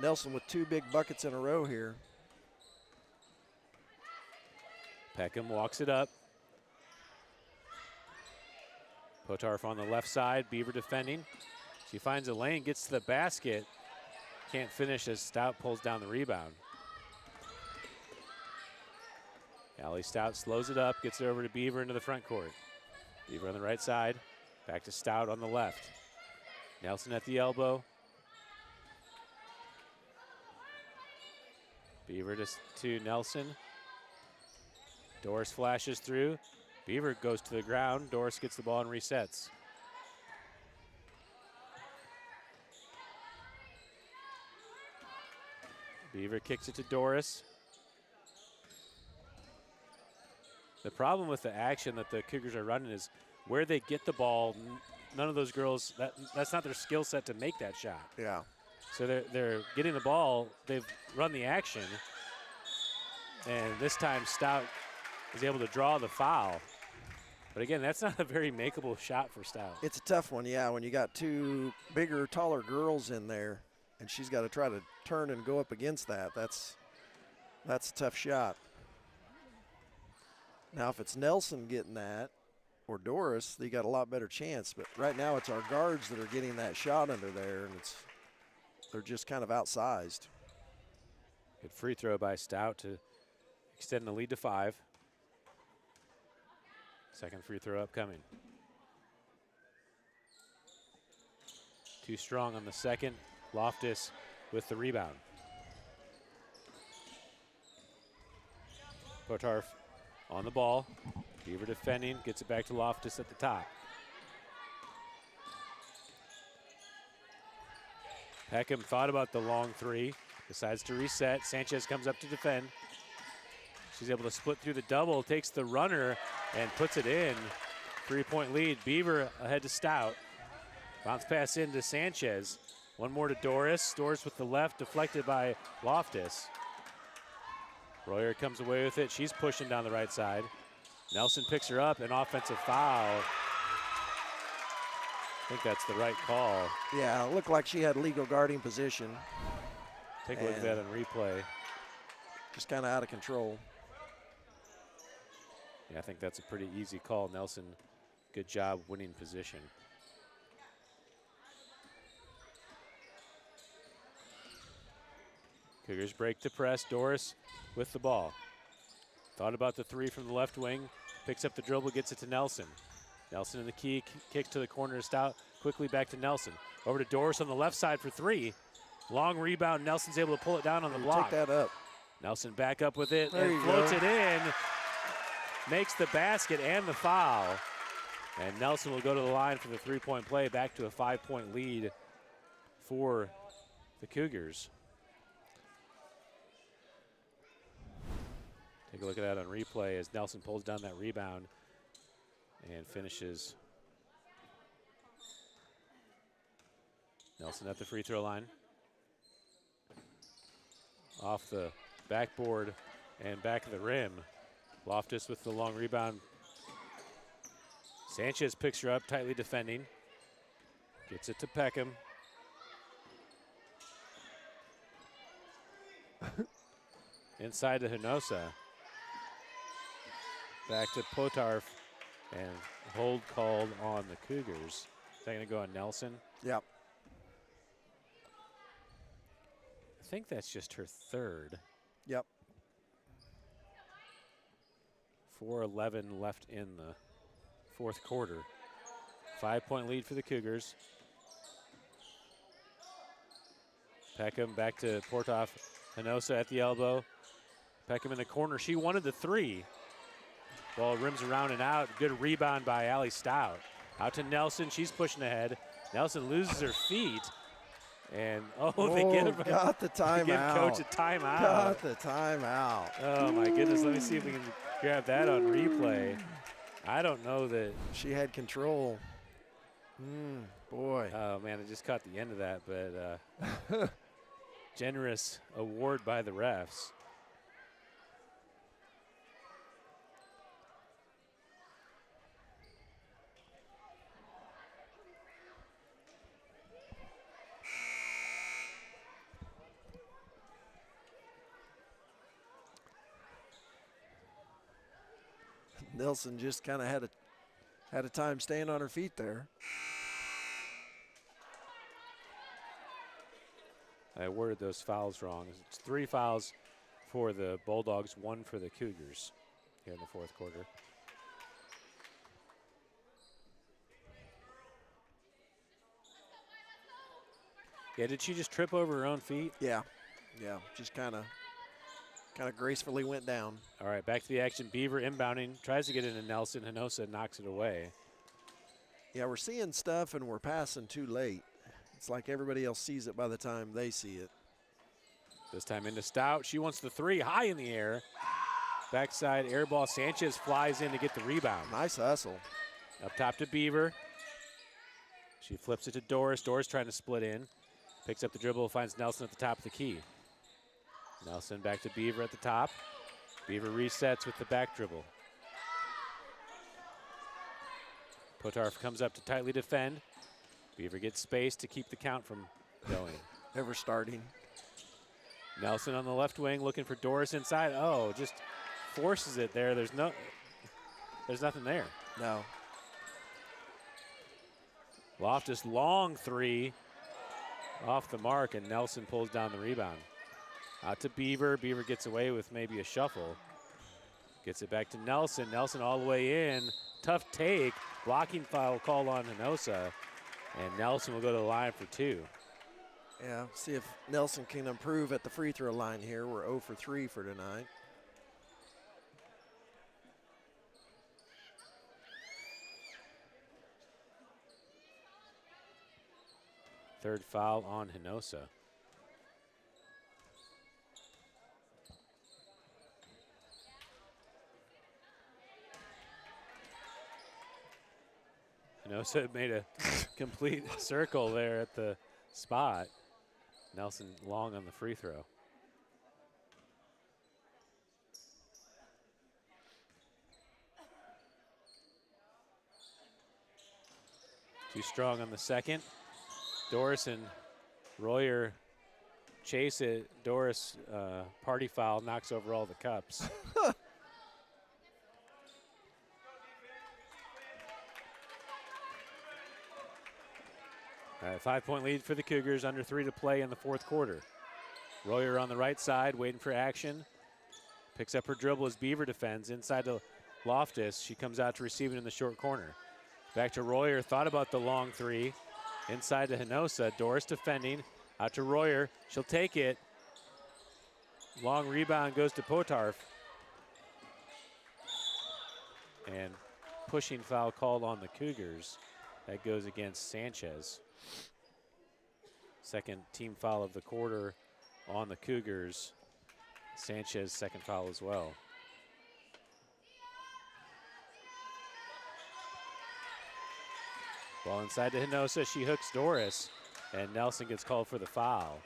Nelson with two big buckets in a row here. Peckham walks it up. Potarf on the left side, Beaver defending. She finds a lane, gets to the basket. Can't finish as Stout pulls down the rebound. Allie Stout slows it up, gets it over to Beaver into the front court. Beaver on the right side, back to Stout on the left. Nelson at the elbow. Beaver to Nelson. Doris flashes through. Beaver goes to the ground. Doris gets the ball and resets. Beaver kicks it to Doris. The problem with the action that the Cougars are running is where they get the ball, none of those girls, that's not their skill set to make that shot. Yeah. So they're getting the ball, they've run the action, and this time Stout is able to draw the foul. But again, that's not a very makeable shot for Stout. It's a tough one, yeah, when you got two bigger, taller girls in there, and she's got to try to turn and go up against that. That's a tough shot. Now, if it's Nelson getting that, or Doris, they got a lot better chance. But right now, it's our guards that are getting that shot under there, and they're just kind of outsized. Good free throw by Stout to extend the lead to 5. Second free throw upcoming. Too strong on the second. Loftus with the rebound. Potarf on the ball. Beaver defending, gets it back to Loftus at the top. Peckham thought about the long three, decides to reset. Sanchez comes up to defend. She's able to split through the double, takes the runner and puts it in. 3-point lead. Beaver ahead to Stout. Bounce pass into Sanchez. One more to Doris. Doris with the left, deflected by Loftus. Royer comes away with it. She's pushing down the right side. Nelson picks her up, an offensive foul. I think that's the right call. Yeah, it looked like she had legal guarding position. Take a look at that on replay. Just kind of out of control. Yeah, I think that's a pretty easy call. Nelson, good job winning position. Cougars break the press. Doris with the ball. Thought about the three from the left wing. Picks up the dribble, gets it to Nelson. Nelson in the key, kicks to the corner to Stout. Quickly back to Nelson. Over to Doris on the left side for three. Long rebound. Nelson's able to pull it down on the block. Take that up. Nelson back up with it There and you floats go. it in. Makes the basket and the foul. And Nelson will go to the line for the three-point play. Back to a 5-point lead for the Cougars. Take a look at that on replay as Nelson pulls down that rebound and finishes. Nelson at the free throw line. Off the backboard and back of the rim. Loftus with the long rebound. Sanchez picks her up, tightly defending. Gets it to Peckham. Inside to Hinosa. Back to Potarf, and hold called on the Cougars. Is that going to go on Nelson? Yep. I think that's just her third. Yep. 4:11 left in the fourth quarter. 5-point lead for the Cougars. Peckham back to Portoff. Hinosa at the elbow. Peckham in the corner. She wanted the three. Ball rims around and out. Good rebound by Allie Stout. Out to Nelson. She's pushing ahead. Nelson loses her feet. And, they got the timeout. give Coach a timeout. Got the timeout. Oh, my goodness. Let me see if we can grab that on replay. I don't know that. She had control. Boy. Oh, man, I just caught the end of that. But generous award by the refs. Nelson just kind of had a time staying on her feet there. I worded those fouls wrong. It's 3 fouls for the Bulldogs, 1 for the Cougars here in the fourth quarter. Yeah, did she just trip over her own feet? Yeah, just kind of gracefully went down. All right, back to the action. Beaver inbounding, tries to get into Nelson. Hinosa knocks it away. Yeah, we're seeing stuff and we're passing too late. It's like everybody else sees it by the time they see it. This time into Stout. She wants the three high in the air. Backside air ball. Sanchez flies in to get the rebound. Nice hustle. Up top to Beaver. She flips it to Doris. Doris trying to split in. Picks up the dribble, finds Nelson at the top of the key. Nelson back to Beaver at the top. Beaver resets with the back dribble. Potarf comes up to tightly defend. Beaver gets space to keep the count from going. Ever starting. Nelson on the left wing looking for Doris inside. Oh, just forces it there. There's nothing there. No. Loftus long three off the mark, and Nelson pulls down the rebound. Out to Beaver. Beaver gets away with maybe a shuffle. Gets it back to Nelson. Nelson all the way in. Tough take. Blocking foul call on Hinosa. And Nelson will go to the line for 2. Yeah, see if Nelson can improve at the free throw line here. We're 0 for 3 for tonight. Third foul on Hinosa. Hinosa made a complete circle there at the spot. Nelson long on the free throw. Too strong on the second. Doris and Royer chase it. Doris, party foul, knocks over all the cups. All right, 5-point lead for the Cougars, under 3 to play in the fourth quarter. Royer on the right side, waiting for action. Picks up her dribble as Beaver defends. Inside to Loftus. She comes out to receive it in the short corner. Back to Royer, thought about the long three. Inside to Hinosa. Doris defending. Out to Royer. She'll take it. Long rebound goes to Potarf. And pushing foul called on the Cougars. That goes against Sanchez. Second team foul of the quarter on the Cougars. Sanchez second foul as well. Ball inside to Hinosa. She hooks Doris, and Nelson gets called for the foul.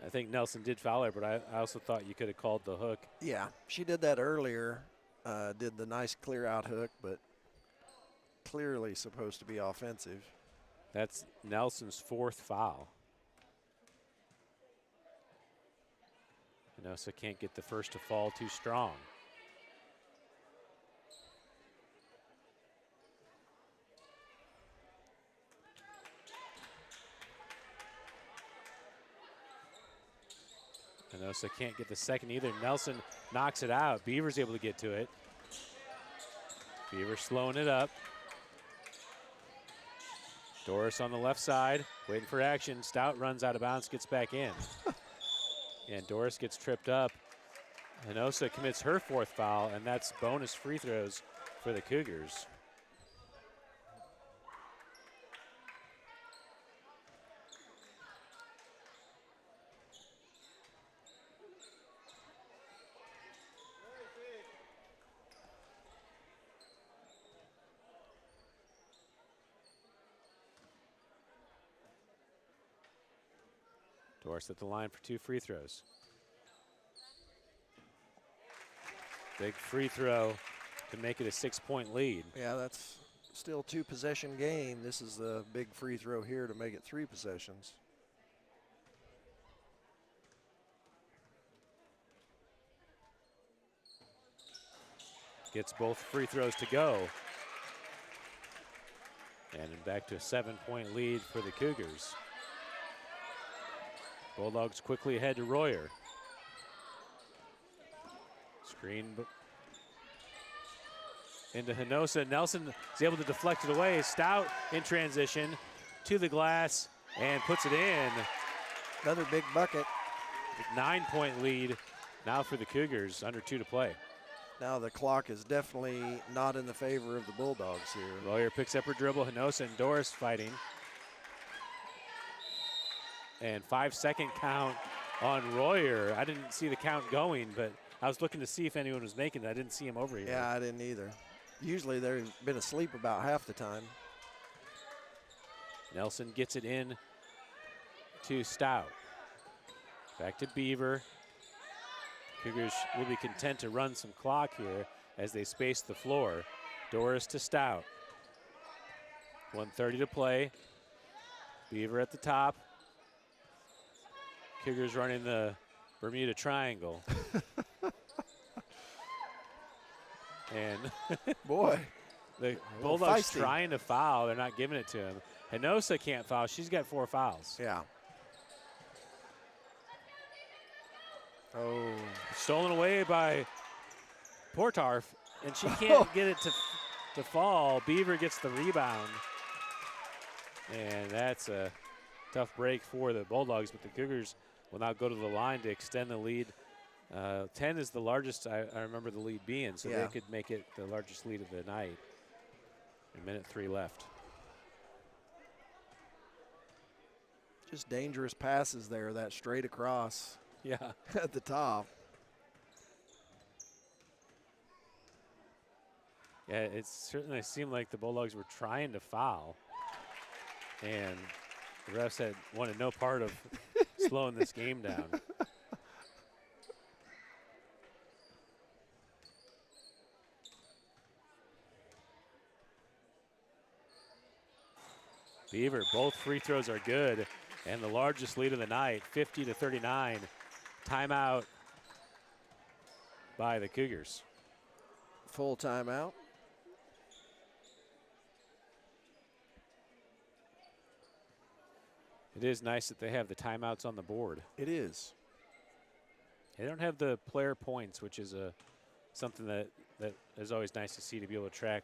I think Nelson did foul her, but I also thought you could have called the hook. Yeah, she did that earlier. Did the nice clear out hook, but clearly supposed to be offensive. That's Nelson's fourth foul. Hinosa can't get the first to fall too strong. Hinosa can't get the second either. Nelson knocks it out. Beaver's able to get to it. Beaver slowing it up. Doris on the left side, waiting for action. Stout runs out of bounds, gets back in. And Doris gets tripped up. Hinosa commits her fourth foul, and that's bonus free throws for the Cougars. Doris at the line for 2 free throws. Big free throw to make it a 6-point lead. Yeah, that's still 2-possession game. This is a big free throw here to make it 3 possessions. Gets both free throws to go. And back to a 7-point lead for the Cougars. Bulldogs quickly ahead to Royer. Screen into Hinosa. Nelson is able to deflect it away. Stout in transition to the glass and puts it in. Another big bucket. 9-point lead now for the Cougars, under 2 to play. Now the clock is definitely not in the favor of the Bulldogs here. Royer picks up her dribble. Hinosa and Doris fighting. And 5-second count on Royer. I didn't see the count going, but I was looking to see if anyone was making it. I didn't see him over here. Yeah, I didn't either. Usually they've been asleep about half the time. Nelson gets it in to Stout. Back to Beaver. Cougars will be content to run some clock here as they space the floor. Doris to Stout. 1:30 to play. Beaver at the top. Cougars running the Bermuda Triangle. And boy, the Bulldogs feisty. trying to foul. They're not giving it to him. Hinosa can't foul. She's got 4 fouls. Yeah. Oh. Stolen away by Portarf, and she can't get it to fall. Beaver gets the rebound. And that's a tough break for the Bulldogs, but the Cougars will now go to the line to extend the lead. 10 is the largest I remember the lead being, so yeah. they could make it the largest lead of the night. 1:03 left. Just dangerous passes there, that straight across. Yeah. At the top. Yeah, it certainly seemed like the Bulldogs were trying to foul. And the refs had wanted no part of slowing this game down. Beaver, both free throws are good. And the largest lead of the night, 50-39. Timeout by the Cougars. Full timeout. It is nice that they have the timeouts on the board. It is. They don't have the player points, which is something that is always nice to see, to be able to track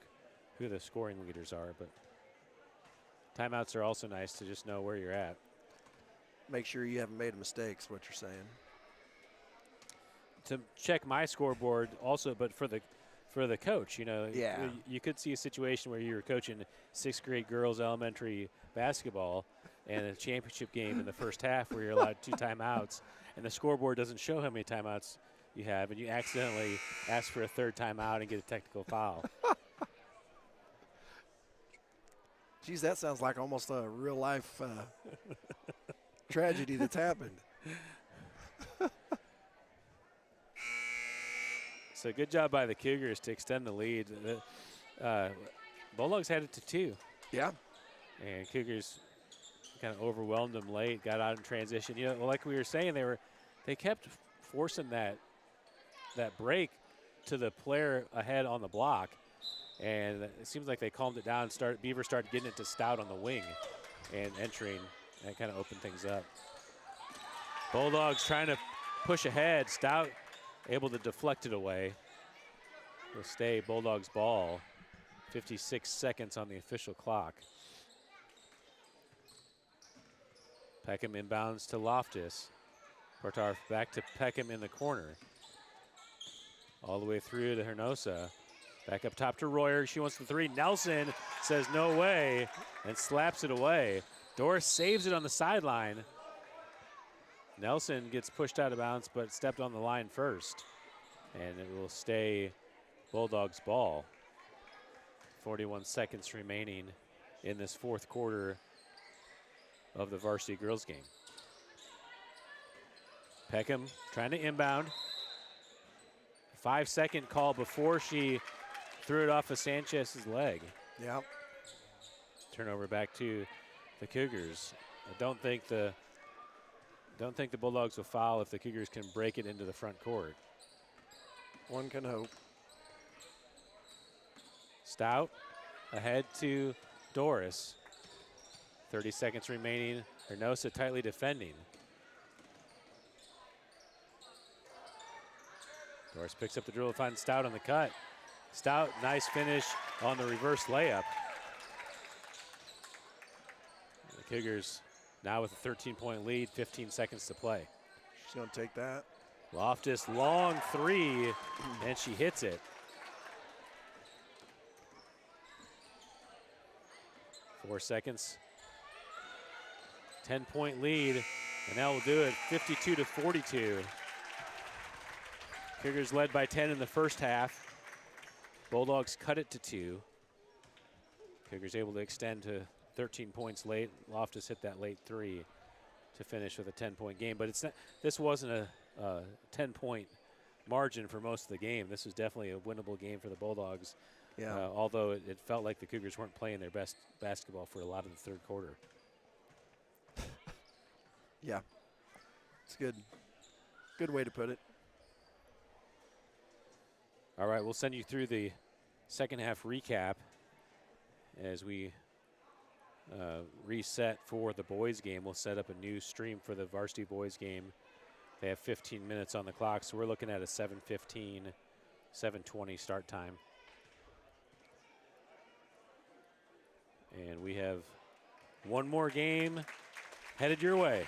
who the scoring leaders are. But timeouts are also nice to just know where you're at. Make sure you haven't made a mistake is what you're saying. To check my scoreboard also, but for the coach, Yeah. you could see a situation where you were coaching 6th grade girls elementary basketball and a championship game in the first half where you're allowed 2 timeouts, and the scoreboard doesn't show how many timeouts you have, and you accidentally ask for a 3rd timeout and get a technical foul. Geez, that sounds like almost a real life tragedy that's happened. So good job by the Cougars to extend the lead. The Bulldogs had it to 2. Yeah. And Cougars kind of overwhelmed them late, got out in transition. Like we were saying, they kept forcing that break to the player ahead on the block, and it seems like they calmed it down. Beaver started getting it to Stout on the wing and entering, and it kind of opened things up. Bulldogs trying to push ahead. Stout able to deflect it away. Will stay Bulldogs ball. 56 seconds on the official clock. Peckham inbounds to Loftus. Portar back to Peckham in the corner. All the way through to Hernosa. Back up top to Royer. She wants the 3. Nelson says no way and slaps it away. Doris saves it on the sideline. Nelson gets pushed out of bounds but stepped on the line first. And it will stay Bulldogs ball. 41 seconds remaining in this 4th quarter of the varsity girls game. Peckham trying to inbound. 5-second call before she threw it off of Sanchez's leg. Yep. Turnover back to the Cougars. I don't think the Bulldogs will foul if the Cougars can break it into the front court. One can hope. Stout ahead to Doris. 30 seconds remaining. Hernosa tightly defending. Doris picks up the dribble, finds Stout on the cut. Stout, nice finish on the reverse layup. The Cougars now with a 13-point lead, 15 seconds to play. She's going to take that. Loftus, long 3, and she hits it. 4 seconds. 10-point lead, and that will do it, 52-42. Cougars led by 10 in the first half. Bulldogs cut it to 2. Cougars able to extend to 13 points late. Loftus hit that late 3 to finish with a 10-point game. But this wasn't a 10-point margin for most of the game. This was definitely a winnable game for the Bulldogs. Yeah. Although it felt like the Cougars weren't playing their best basketball for a lot of the 3rd quarter. Yeah. It's good. Good way to put it. All right, we'll send you through the second half recap as we reset for the boys game. We'll set up a new stream for the varsity boys game. They have 15 minutes on the clock, so we're looking at a 7:15, 7:20 start time. And we have one more game headed your way.